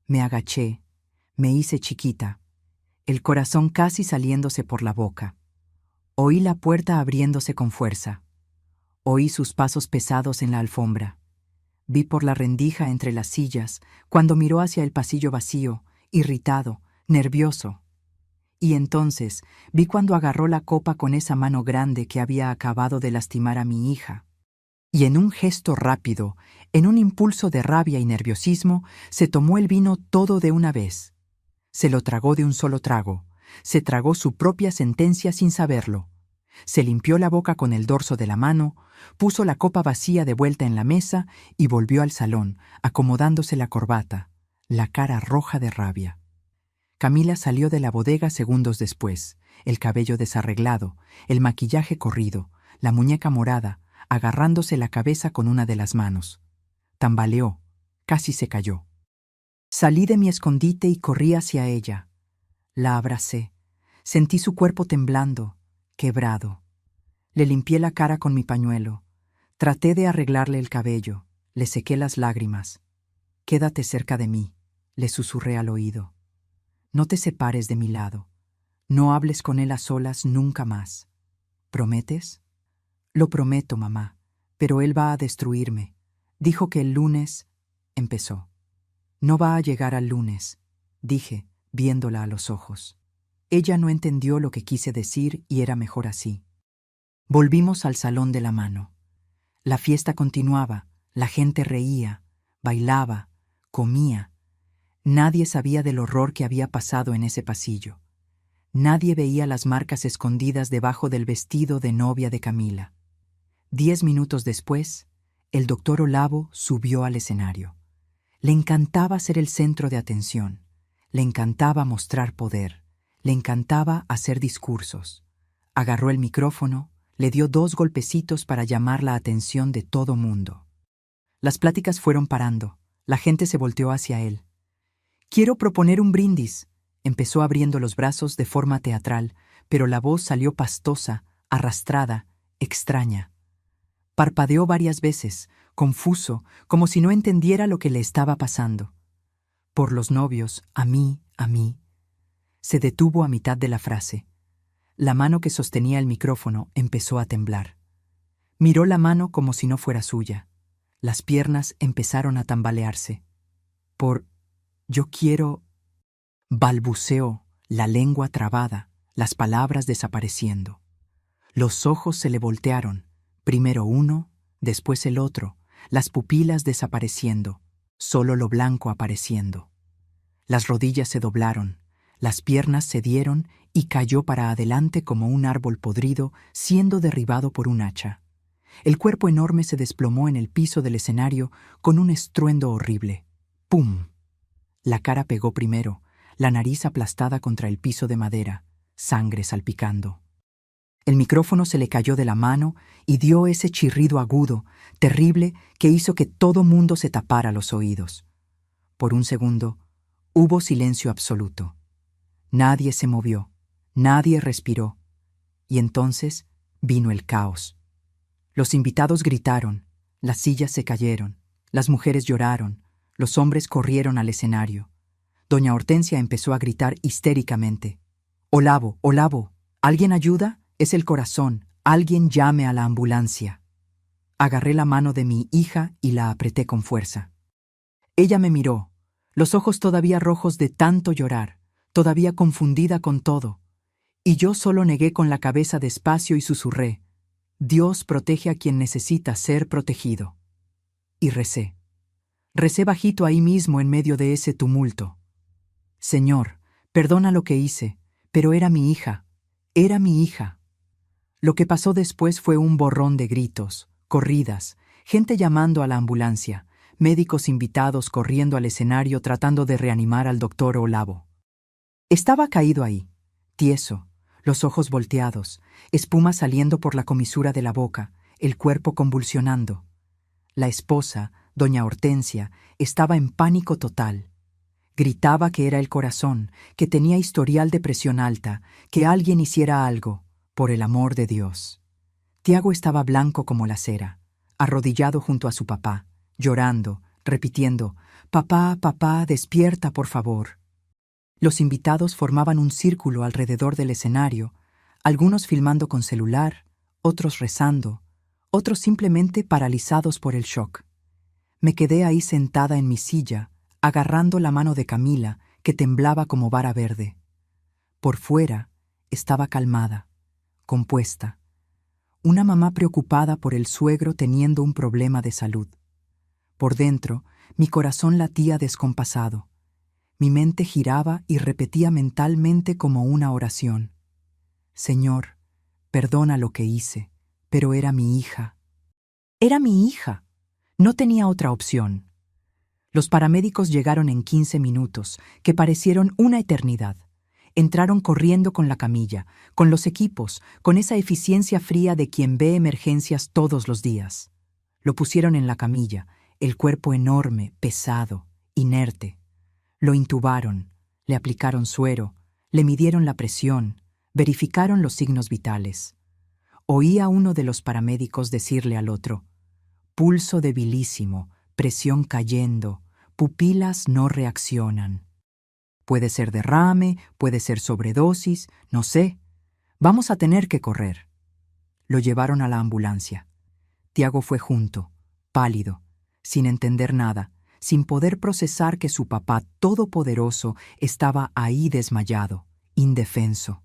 Me agaché, me hice chiquita, el corazón casi saliéndose por la boca. Oí la puerta abriéndose con fuerza. Oí sus pasos pesados en la alfombra. Vi por la rendija entre las sillas cuando miró hacia el pasillo vacío, irritado, nervioso. Y entonces vi cuando agarró la copa con esa mano grande que había acabado de lastimar a mi hija. Y en un gesto rápido, en un impulso de rabia y nerviosismo, se tomó el vino todo de una vez. Se lo tragó de un solo trago. Se tragó su propia sentencia sin saberlo. Se limpió la boca con el dorso de la mano, puso la copa vacía de vuelta en la mesa y volvió al salón, acomodándose la corbata, la cara roja de rabia. Camila salió de la bodega segundos después, el cabello desarreglado, el maquillaje corrido, la muñeca morada, agarrándose la cabeza con una de las manos. Tambaleó, casi se cayó. Salí de mi escondite y corrí hacia ella. La abracé. Sentí su cuerpo temblando, quebrado. Le limpié la cara con mi pañuelo. Traté de arreglarle el cabello. Le sequé las lágrimas. «Quédate cerca de mí», le susurré al oído. «No te separes de mi lado. No hables con él a solas nunca más. ¿Prometes?» «Lo prometo, mamá, pero él va a destruirme. Dijo que el lunes...» empezó. «No va a llegar al lunes», dije, viéndola a los ojos. Ella no entendió lo que quise decir y era mejor así. Volvimos al salón de la mano. La fiesta continuaba, la gente reía, bailaba, comía. Nadie sabía del horror que había pasado en ese pasillo. Nadie veía las marcas escondidas debajo del vestido de novia de Camila. 10 minutos después, el doctor Olavo subió al escenario. Le encantaba ser el centro de atención. Le encantaba mostrar poder. Le encantaba hacer discursos. Agarró el micrófono, le dio 2 golpecitos para llamar la atención de todo mundo. Las pláticas fueron parando. La gente se volteó hacia él. Quiero proponer un brindis. Empezó abriendo los brazos de forma teatral, pero la voz salió pastosa, arrastrada, extraña. Parpadeó varias veces, confuso, como si no entendiera lo que le estaba pasando. Por los novios, a mí, a mí. Se detuvo a mitad de la frase. La mano que sostenía el micrófono empezó a temblar. Miró la mano como si no fuera suya. Las piernas empezaron a tambalearse. Yo quiero... balbuceó, la lengua trabada, las palabras desapareciendo. Los ojos se le voltearon, primero uno, después el otro, las pupilas desapareciendo, solo lo blanco apareciendo. Las rodillas se doblaron, las piernas cedieron y cayó para adelante como un árbol podrido siendo derribado por un hacha. El cuerpo enorme se desplomó en el piso del escenario con un estruendo horrible. ¡Pum! La cara pegó primero, la nariz aplastada contra el piso de madera, sangre salpicando. El micrófono se le cayó de la mano y dio ese chirrido agudo, terrible, que hizo que todo mundo se tapara los oídos. Por un segundo, hubo silencio absoluto. Nadie se movió, nadie respiró. Y entonces vino el caos. Los invitados gritaron, las sillas se cayeron, las mujeres lloraron, los hombres corrieron al escenario. Doña Hortensia empezó a gritar histéricamente. «Olavo, Olavo, ¿alguien ayuda? Es el corazón, alguien llame a la ambulancia». Agarré la mano de mi hija y la apreté con fuerza. Ella me miró, los ojos todavía rojos de tanto llorar, todavía confundida con todo, y yo solo negué con la cabeza despacio y susurré: «Dios protege a quien necesita ser protegido». Y recé. Recé bajito ahí mismo en medio de ese tumulto. «Señor, perdona lo que hice, pero era mi hija, era mi hija». Lo que pasó después fue un borrón de gritos, corridas, gente llamando a la ambulancia, médicos invitados corriendo al escenario tratando de reanimar al doctor Olavo. Estaba caído ahí, tieso, los ojos volteados, espuma saliendo por la comisura de la boca, el cuerpo convulsionando. La esposa, doña Hortensia, estaba en pánico total. Gritaba que era el corazón, que tenía historial de presión alta, que alguien hiciera algo, por el amor de Dios. Tiago estaba blanco como la cera, arrodillado junto a su papá, llorando, repitiendo: «Papá, papá, despierta, por favor». Los invitados formaban un círculo alrededor del escenario, algunos filmando con celular, otros rezando, otros simplemente paralizados por el shock. Me quedé ahí sentada en mi silla, agarrando la mano de Camila, que temblaba como vara verde. Por fuera estaba calmada, compuesta. Una mamá preocupada por el suegro teniendo un problema de salud. Por dentro, mi corazón latía descompasado. Mi mente giraba y repetía mentalmente como una oración: «Señor, perdona lo que hice, pero era mi hija». Era mi hija. No tenía otra opción. Los paramédicos llegaron en 15 minutos, que parecieron una eternidad. Entraron corriendo con la camilla, con los equipos, con esa eficiencia fría de quien ve emergencias todos los días. Lo pusieron en la camilla, el cuerpo enorme, pesado, inerte. Lo intubaron, le aplicaron suero, le midieron la presión, verificaron los signos vitales. Oí a uno de los paramédicos decirle al otro: «Pulso debilísimo, presión cayendo, pupilas no reaccionan. Puede ser derrame, puede ser sobredosis, no sé. Vamos a tener que correr». Lo llevaron a la ambulancia. Tiago fue junto, pálido, sin entender nada, sin poder procesar que su papá todopoderoso estaba ahí desmayado, indefenso.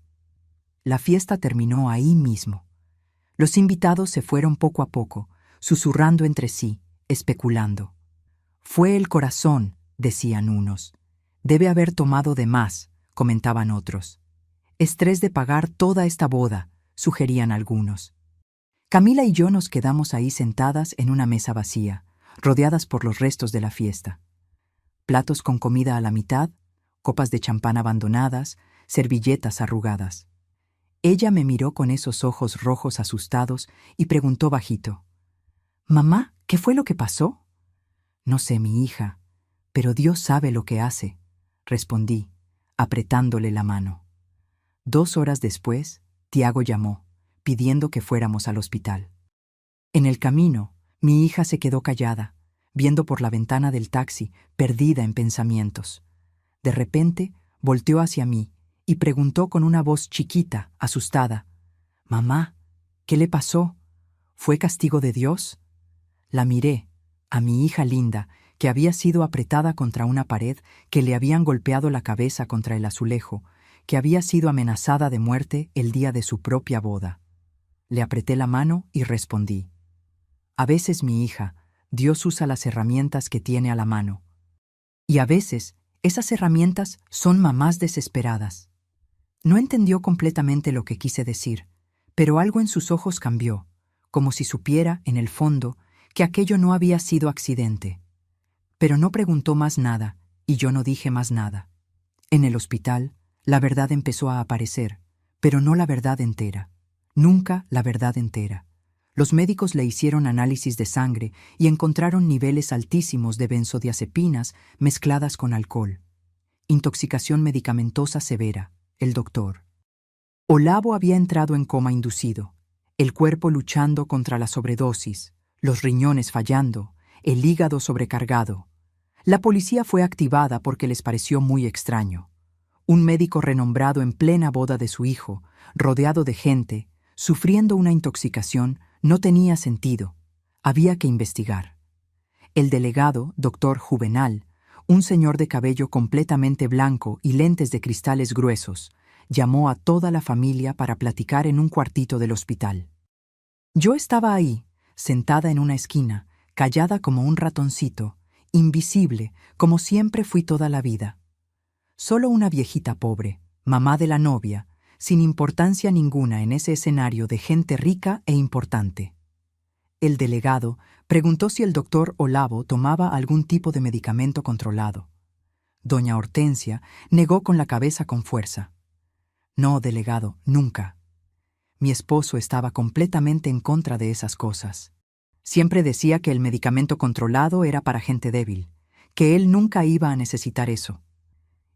La fiesta terminó ahí mismo. Los invitados se fueron poco a poco, susurrando entre sí, especulando. «Fue el corazón», decían unos. «Debe haber tomado de más», comentaban otros. «Estrés de pagar toda esta boda», sugerían algunos. Camila y yo nos quedamos ahí sentadas en una mesa vacía, rodeadas por los restos de la fiesta. Platos con comida a la mitad, copas de champán abandonadas, servilletas arrugadas. Ella me miró con esos ojos rojos asustados y preguntó bajito: «Mamá, ¿qué fue lo que pasó?». «No sé, mi hija, pero Dios sabe lo que hace. respondí, apretándole la mano. 2 horas después, Tiago llamó, pidiendo que fuéramos al hospital. En el camino, mi hija se quedó callada, viendo por la ventana del taxi, perdida en pensamientos. De repente, volteó hacia mí y preguntó con una voz chiquita, asustada: «Mamá, ¿qué le pasó? ¿Fue castigo de Dios?». La miré, a mi hija linda, que había sido apretada contra una pared, que le habían golpeado la cabeza contra el azulejo, que había sido amenazada de muerte el día de su propia boda. Le apreté la mano y respondí: «A veces, mi hija, Dios usa las herramientas que tiene a la mano. Y a veces, esas herramientas son mamás desesperadas». No entendió completamente lo que quise decir, pero algo en sus ojos cambió, como si supiera, en el fondo, que aquello no había sido accidente. Pero no preguntó más nada, y yo no dije más nada. En el hospital, la verdad empezó a aparecer, pero no la verdad entera. Nunca la verdad entera. Los médicos le hicieron análisis de sangre y encontraron niveles altísimos de benzodiazepinas mezcladas con alcohol. Intoxicación medicamentosa severa. El doctor Olavo había entrado en coma inducido, el cuerpo luchando contra la sobredosis, los riñones fallando, el hígado sobrecargado. La policía fue activada porque les pareció muy extraño. Un médico renombrado en plena boda de su hijo, rodeado de gente, sufriendo una intoxicación, no tenía sentido. Había que investigar. El delegado, doctor Juvenal, un señor de cabello completamente blanco y lentes de cristales gruesos, llamó a toda la familia para platicar en un cuartito del hospital. Yo estaba ahí, sentada en una esquina, callada como un ratoncito, invisible, como siempre fui toda la vida. Solo una viejita pobre, mamá de la novia, sin importancia ninguna en ese escenario de gente rica e importante. El delegado preguntó si el doctor Olavo tomaba algún tipo de medicamento controlado. Doña Hortensia negó con la cabeza con fuerza. «No, delegado, nunca». Mi esposo estaba completamente en contra de esas cosas. Siempre decía que el medicamento controlado era para gente débil, que él nunca iba a necesitar eso.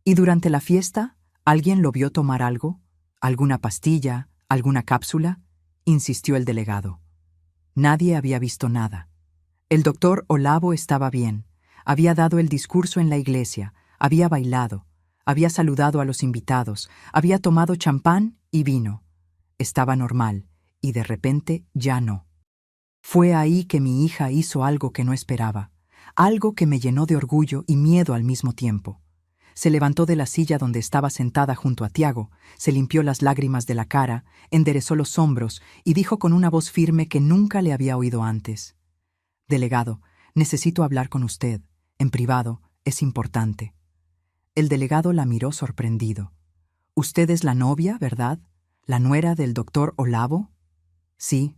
¿Y durante la fiesta, alguien lo vio tomar algo? ¿Alguna pastilla? ¿Alguna cápsula?, insistió el delegado. Nadie había visto nada. El doctor Olavo estaba bien, había dado el discurso en la iglesia, había bailado, había saludado a los invitados, había tomado champán y vino. Estaba normal, y de repente ya no. Fue ahí que mi hija hizo algo que no esperaba, algo que me llenó de orgullo y miedo al mismo tiempo. Se levantó de la silla donde estaba sentada junto a Tiago, se limpió las lágrimas de la cara, enderezó los hombros y dijo con una voz firme que nunca le había oído antes: «Delegado, necesito hablar con usted, en privado, es importante». El delegado la miró sorprendido. «Usted es la novia, ¿verdad? ¿La nuera del doctor Olavo?». «Sí.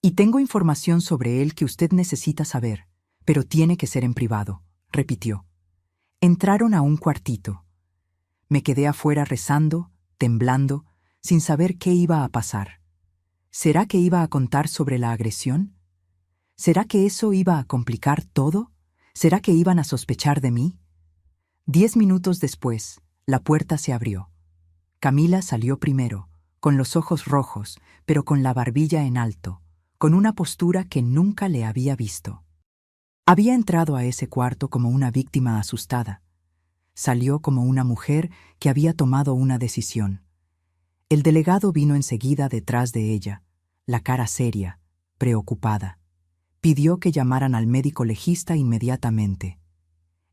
Y tengo información sobre él que usted necesita saber, pero tiene que ser en privado», repitió. Entraron a un cuartito. Me quedé afuera rezando, temblando, sin saber qué iba a pasar. ¿Será que iba a contar sobre la agresión? ¿Será que eso iba a complicar todo? ¿Será que iban a sospechar de mí? 10 minutos después, la puerta se abrió. Camila salió primero, con los ojos rojos, pero con la barbilla en alto, con una postura que nunca le había visto. Había entrado a ese cuarto como una víctima asustada. Salió como una mujer que había tomado una decisión. El delegado vino enseguida detrás de ella, la cara seria, preocupada. Pidió que llamaran al médico legista inmediatamente.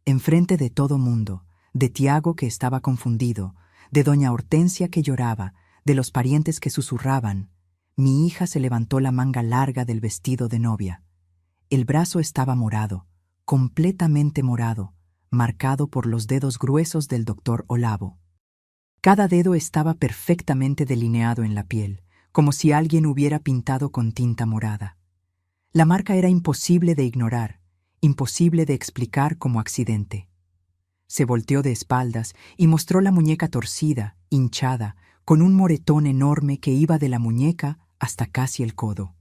Enfrente de todo mundo, de Tiago que estaba confundido, de doña Hortensia que lloraba, de los parientes que susurraban, mi hija se levantó la manga larga del vestido de novia. El brazo estaba morado, completamente morado, marcado por los dedos gruesos del doctor Olavo. Cada dedo estaba perfectamente delineado en la piel, como si alguien hubiera pintado con tinta morada. La marca era imposible de ignorar, imposible de explicar como accidente. Se volteó de espaldas y mostró la muñeca torcida, hinchada, con un moretón enorme que iba de la muñeca hasta casi el codo.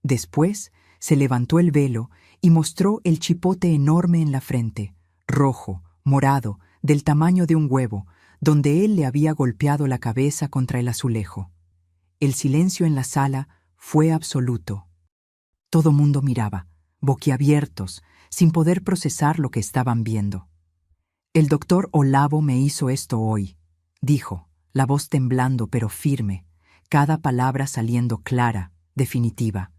Después se levantó el velo y mostró el chipote enorme en la frente, rojo, morado, del tamaño de un huevo, donde él le había golpeado la cabeza contra el azulejo. El silencio en la sala fue absoluto. Todo mundo miraba, boquiabiertos, sin poder procesar lo que estaban viendo. «El doctor Olavo me hizo esto hoy», dijo, la voz temblando pero firme, cada palabra saliendo clara, definitiva.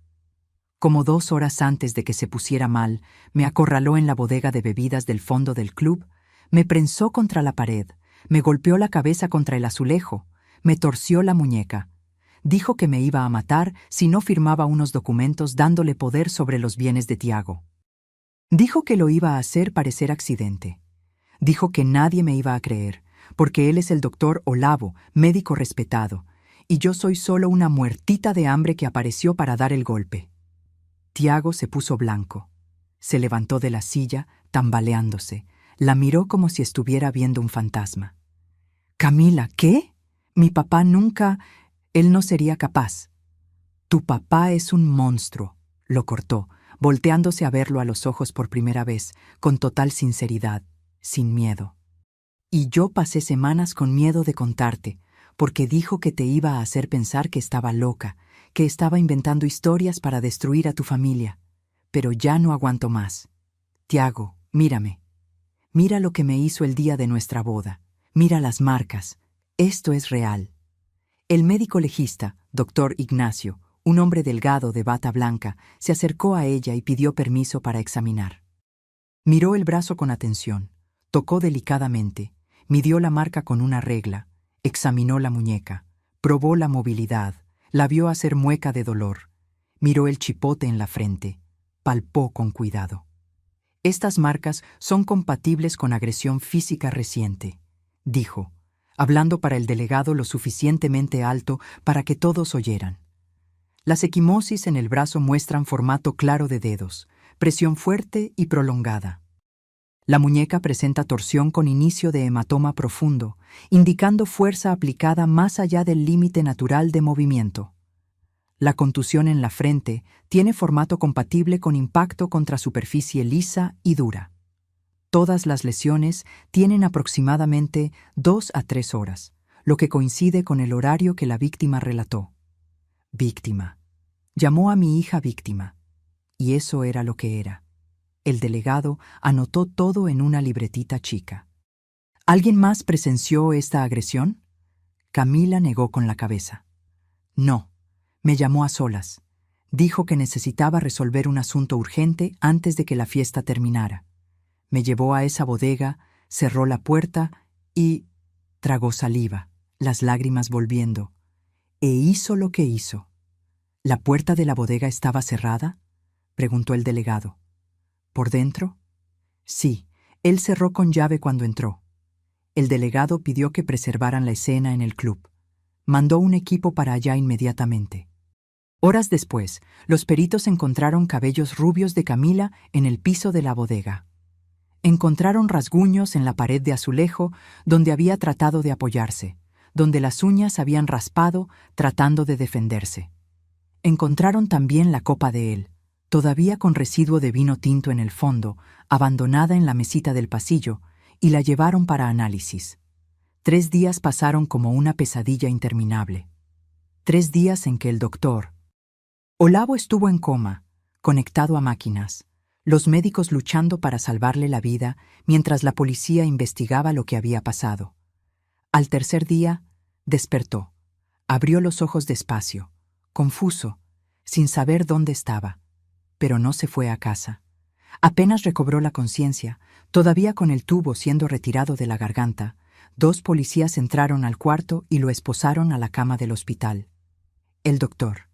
Como 2 horas antes de que se pusiera mal, me acorraló en la bodega de bebidas del fondo del club, me prensó contra la pared, me golpeó la cabeza contra el azulejo, me torció la muñeca. Dijo que me iba a matar si no firmaba unos documentos dándole poder sobre los bienes de Tiago. Dijo que lo iba a hacer parecer accidente. Dijo que nadie me iba a creer, porque él es el doctor Olavo, médico respetado, y yo soy solo una muertita de hambre que apareció para dar el golpe. Tiago se puso blanco. Se levantó de la silla, tambaleándose. La miró como si estuviera viendo un fantasma. «Camila, ¿qué? Mi papá nunca... Él no sería capaz». «Tu papá es un monstruo», lo cortó, volteándose a verlo a los ojos por primera vez, con total sinceridad, sin miedo. «Y yo pasé semanas con miedo de contarte, porque dijo que te iba a hacer pensar que estaba loca, que estaba inventando historias para destruir a tu familia. Pero ya no aguanto más. Tiago, mírame. Mira lo que me hizo el día de nuestra boda. Mira las marcas. Esto es real». El médico legista, doctor Ignacio, un hombre delgado de bata blanca, se acercó a ella y pidió permiso para examinar. Miró el brazo con atención, tocó delicadamente, midió la marca con una regla, examinó la muñeca, probó la movilidad, la vio hacer mueca de dolor, miró el chipote en la frente, palpó con cuidado. «Estas marcas son compatibles con agresión física reciente», dijo, hablando para el delegado lo suficientemente alto para que todos oyeran. Las equimosis en el brazo muestran formato claro de dedos, presión fuerte y prolongada. La muñeca presenta torsión con inicio de hematoma profundo, indicando fuerza aplicada más allá del límite natural de movimiento. La contusión en la frente tiene formato compatible con impacto contra superficie lisa y dura. Todas las lesiones tienen aproximadamente 2 a 3 horas, lo que coincide con el horario que la víctima relató. Víctima. Llamó a mi hija víctima. Y eso era lo que era. El delegado anotó todo en una libretita chica. ¿Alguien más presenció esta agresión? Camila negó con la cabeza. No, me llamó a solas. Dijo que necesitaba resolver un asunto urgente antes de que la fiesta terminara. Me llevó a esa bodega, cerró la puerta y tragó saliva, las lágrimas volviendo. E hizo lo que hizo. ¿La puerta de la bodega estaba cerrada?, preguntó el delegado. ¿Por dentro? Sí, él cerró con llave cuando entró. El delegado pidió que preservaran la escena en el club. Mandó un equipo para allá inmediatamente. Horas después, los peritos encontraron cabellos rubios de Camila en el piso de la bodega. Encontraron rasguños en la pared de azulejo donde había tratado de apoyarse, donde las uñas habían raspado tratando de defenderse. Encontraron también la copa de él, todavía con residuo de vino tinto en el fondo, abandonada en la mesita del pasillo, y la llevaron para análisis. 3 días pasaron como una pesadilla interminable. 3 días en que el doctor Olavo estuvo en coma, conectado a máquinas, los médicos luchando para salvarle la vida mientras la policía investigaba lo que había pasado. Al 3er día, despertó. Abrió los ojos despacio, confuso, sin saber dónde estaba. Pero no se fue a casa. Apenas recobró la conciencia, todavía con el tubo siendo retirado de la garganta, 2 policías entraron al cuarto y lo esposaron a la cama del hospital. El doctor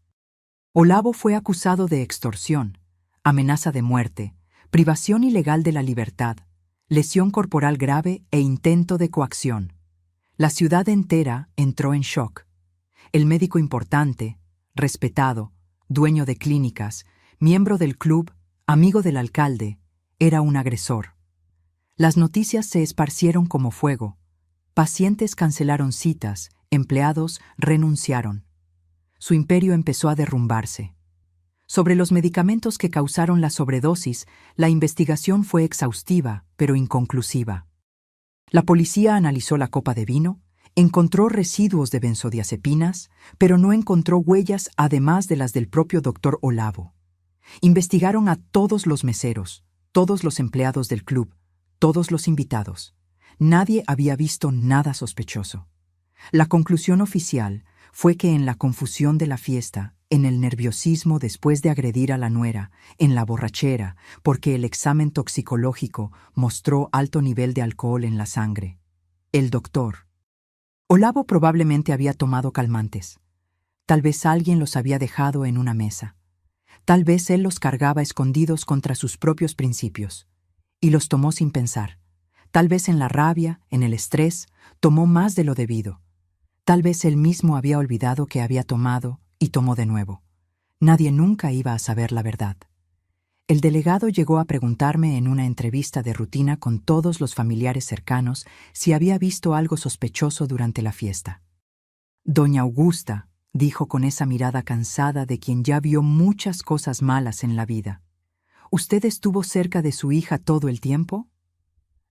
Olavo fue acusado de extorsión, amenaza de muerte, privación ilegal de la libertad, lesión corporal grave e intento de coacción. La ciudad entera entró en shock. El médico importante, respetado, dueño de clínicas, miembro del club, amigo del alcalde, era un agresor. Las noticias se esparcieron como fuego. Pacientes cancelaron citas, empleados renunciaron. Su imperio empezó a derrumbarse. Sobre los medicamentos que causaron la sobredosis, la investigación fue exhaustiva, pero inconclusiva. La policía analizó la copa de vino, encontró residuos de benzodiazepinas, pero no encontró huellas además de las del propio doctor Olavo. Investigaron a todos los meseros, todos los empleados del club, todos los invitados. Nadie había visto nada sospechoso. La conclusión oficial fue que en la confusión de la fiesta, en el nerviosismo después de agredir a la nuera, en la borrachera, porque el examen toxicológico mostró alto nivel de alcohol en la sangre, el doctor Olavo probablemente había tomado calmantes. Tal vez alguien los había dejado en una mesa. Tal vez él los cargaba escondidos contra sus propios principios, y los tomó sin pensar. Tal vez en la rabia, en el estrés, tomó más de lo debido. Tal vez él mismo había olvidado que había tomado y tomó de nuevo. Nadie nunca iba a saber la verdad. El delegado llegó a preguntarme en una entrevista de rutina con todos los familiares cercanos si había visto algo sospechoso durante la fiesta. Doña Augusta, dijo con esa mirada cansada de quien ya vio muchas cosas malas en la vida. ¿Usted estuvo cerca de su hija todo el tiempo?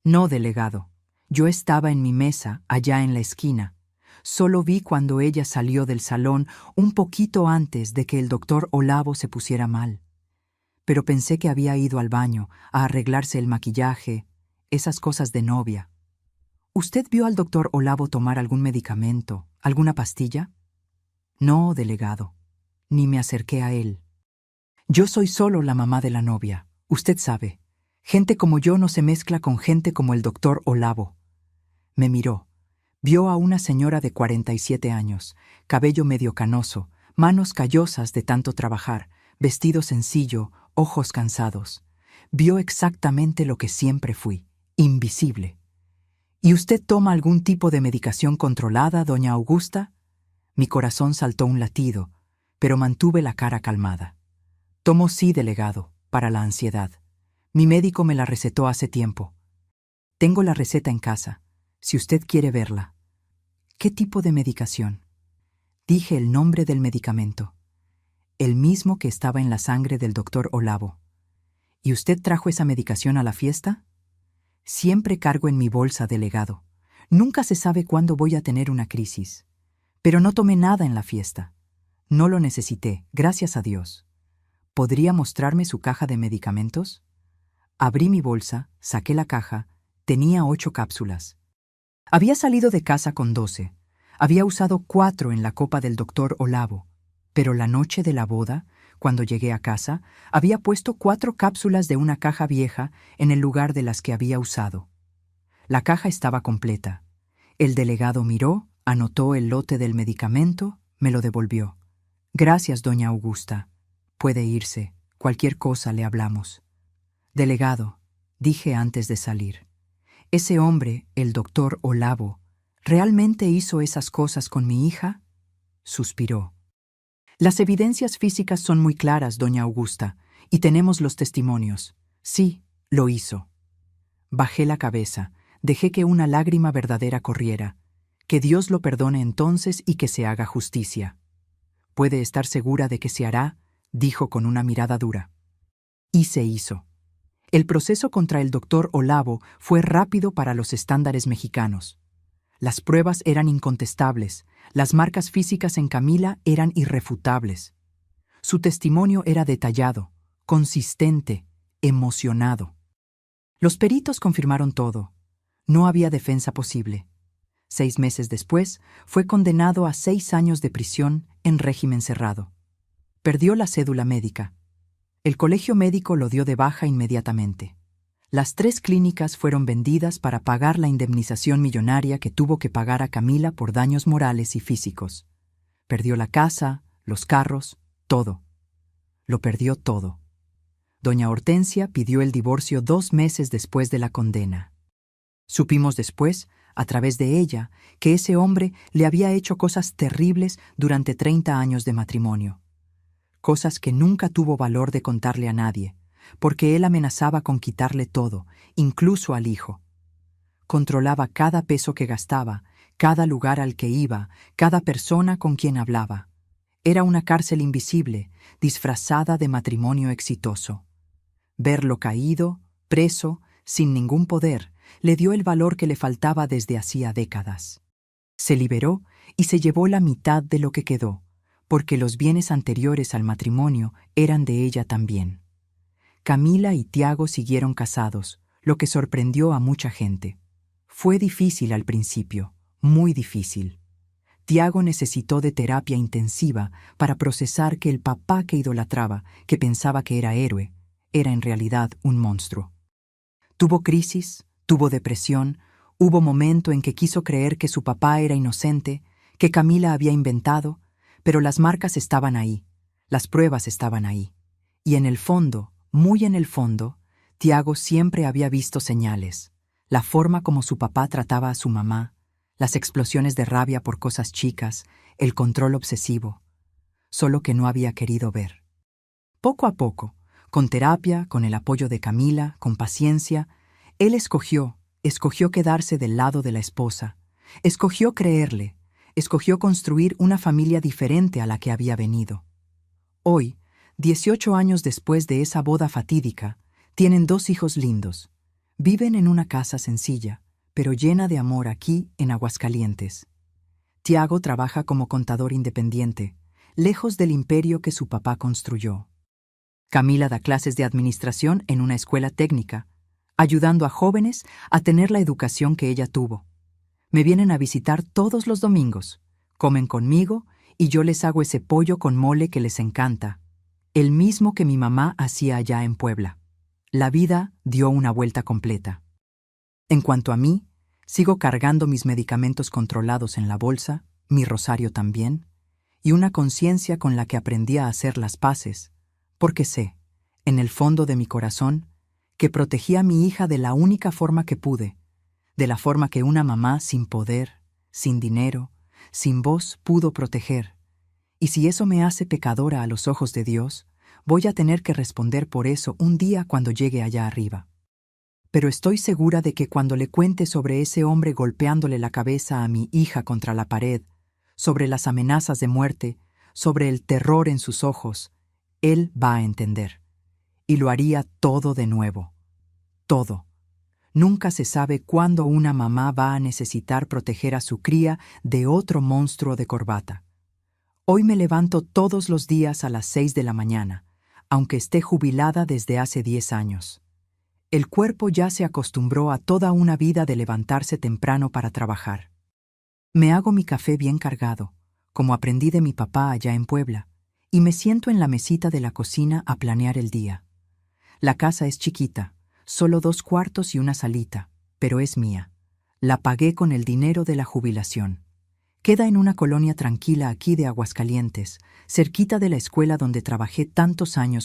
No, delegado. Yo estaba en mi mesa, allá en la esquina. Solo vi cuando ella salió del salón un poquito antes de que el doctor Olavo se pusiera mal. Pero pensé que había ido al baño a arreglarse el maquillaje, esas cosas de novia. ¿Usted vio al doctor Olavo tomar algún medicamento, alguna pastilla? No, delegado, ni me acerqué a él. Yo soy solo la mamá de la novia, usted sabe. Gente como yo no se mezcla con gente como el doctor Olavo. Me miró. Vio a una señora de 47 años, cabello medio canoso, manos callosas de tanto trabajar, vestido sencillo, ojos cansados. Vio exactamente lo que siempre fui, invisible. ¿Y usted toma algún tipo de medicación controlada, doña Augusta? Mi corazón saltó un latido, pero mantuve la cara calmada. Tomo sí, delegado, para la ansiedad. Mi médico me la recetó hace tiempo. Tengo la receta en casa, si usted quiere verla. ¿Qué tipo de medicación? Dije el nombre del medicamento. El mismo que estaba en la sangre del doctor Olavo. ¿Y usted trajo esa medicación a la fiesta? Siempre cargo en mi bolsa, delegado. Nunca se sabe cuándo voy a tener una crisis. Pero no tomé nada en la fiesta. No lo necesité, gracias a Dios. ¿Podría mostrarme su caja de medicamentos? Abrí mi bolsa, saqué la caja, tenía 8 cápsulas. Había salido de casa con 12. Había usado 4 en la copa del doctor Olavo. Pero la noche de la boda, cuando llegué a casa, había puesto 4 cápsulas de una caja vieja en el lugar de las que había usado. La caja estaba completa. El delegado miró, anotó el lote del medicamento, me lo devolvió. Gracias, doña Augusta. Puede irse. Cualquier cosa le hablamos. Delegado, dije antes de salir. Ese hombre, el doctor Olavo, ¿realmente hizo esas cosas con mi hija? Suspiró. Las evidencias físicas son muy claras, doña Augusta, y tenemos los testimonios. Sí, lo hizo. Bajé la cabeza, dejé que una lágrima verdadera corriera. Que Dios lo perdone entonces y que se haga justicia. Puede estar segura de que se hará, dijo con una mirada dura. Y se hizo. El proceso contra el doctor Olavo fue rápido para los estándares mexicanos. Las pruebas eran incontestables, las marcas físicas en Camila eran irrefutables. Su testimonio era detallado, consistente, emocionado. Los peritos confirmaron todo. No había defensa posible. 6 meses después, fue condenado a 6 años de prisión en régimen cerrado. Perdió la cédula médica. El colegio médico lo dio de baja inmediatamente. Las 3 clínicas fueron vendidas para pagar la indemnización millonaria que tuvo que pagar a Camila por daños morales y físicos. Perdió la casa, los carros, todo. Lo perdió todo. Doña Hortensia pidió el divorcio 2 meses después de la condena. Supimos después, a través de ella, que ese hombre le había hecho cosas terribles durante 30 años de matrimonio. Cosas que nunca tuvo valor de contarle a nadie, porque él amenazaba con quitarle todo, incluso al hijo. Controlaba cada peso que gastaba, cada lugar al que iba, cada persona con quien hablaba. Era una cárcel invisible, disfrazada de matrimonio exitoso. Verlo caído, preso, sin ningún poder, le dio el valor que le faltaba desde hacía décadas. Se liberó y se llevó la mitad de lo que quedó, porque los bienes anteriores al matrimonio eran de ella también. Camila y Tiago siguieron casados, lo que sorprendió a mucha gente. Fue difícil al principio, muy difícil. Tiago necesitó de terapia intensiva para procesar que el papá que idolatraba, que pensaba que era héroe, era en realidad un monstruo. Tuvo crisis, tuvo depresión, hubo momento en que quiso creer que su papá era inocente, que Camila había inventado, pero las marcas estaban ahí, las pruebas estaban ahí. Y en el fondo, muy en el fondo, Tiago siempre había visto señales, la forma como su papá trataba a su mamá, las explosiones de rabia por cosas chicas, el control obsesivo, solo que no había querido ver. Poco a poco, con terapia, con el apoyo de Camila, con paciencia, él escogió quedarse del lado de la esposa, escogió creerle, escogió construir una familia diferente a la que había venido. Hoy, 18 años después de esa boda fatídica, tienen 2 hijos lindos. Viven en una casa sencilla, pero llena de amor aquí en Aguascalientes. Tiago trabaja como contador independiente, lejos del imperio que su papá construyó. Camila da clases de administración en una escuela técnica, ayudando a jóvenes a tener la educación que ella tuvo. Me vienen a visitar todos los domingos, comen conmigo y yo les hago ese pollo con mole que les encanta, el mismo que mi mamá hacía allá en Puebla. La vida dio una vuelta completa. En cuanto a mí, sigo cargando mis medicamentos controlados en la bolsa, mi rosario también, y una conciencia con la que aprendí a hacer las paces, porque sé, en el fondo de mi corazón, que protegí a mi hija de la única forma que pude, de la forma que una mamá sin poder, sin dinero, sin voz pudo proteger. Y si eso me hace pecadora a los ojos de Dios, voy a tener que responder por eso un día cuando llegue allá arriba. Pero estoy segura de que cuando le cuente sobre ese hombre golpeándole la cabeza a mi hija contra la pared, sobre las amenazas de muerte, sobre el terror en sus ojos, él va a entender. Y lo haría todo de nuevo. Todo. Nunca se sabe cuándo una mamá va a necesitar proteger a su cría de otro monstruo de corbata. Hoy me levanto todos los días a las 6 de la mañana, aunque esté jubilada desde hace 10 años. El cuerpo ya se acostumbró a toda una vida de levantarse temprano para trabajar. Me hago mi café bien cargado, como aprendí de mi papá allá en Puebla, y me siento en la mesita de la cocina a planear el día. La casa es chiquita, solo 2 cuartos y una salita, pero es mía. La pagué con el dinero de la jubilación. Queda en una colonia tranquila aquí de Aguascalientes, cerquita de la escuela donde trabajé tantos años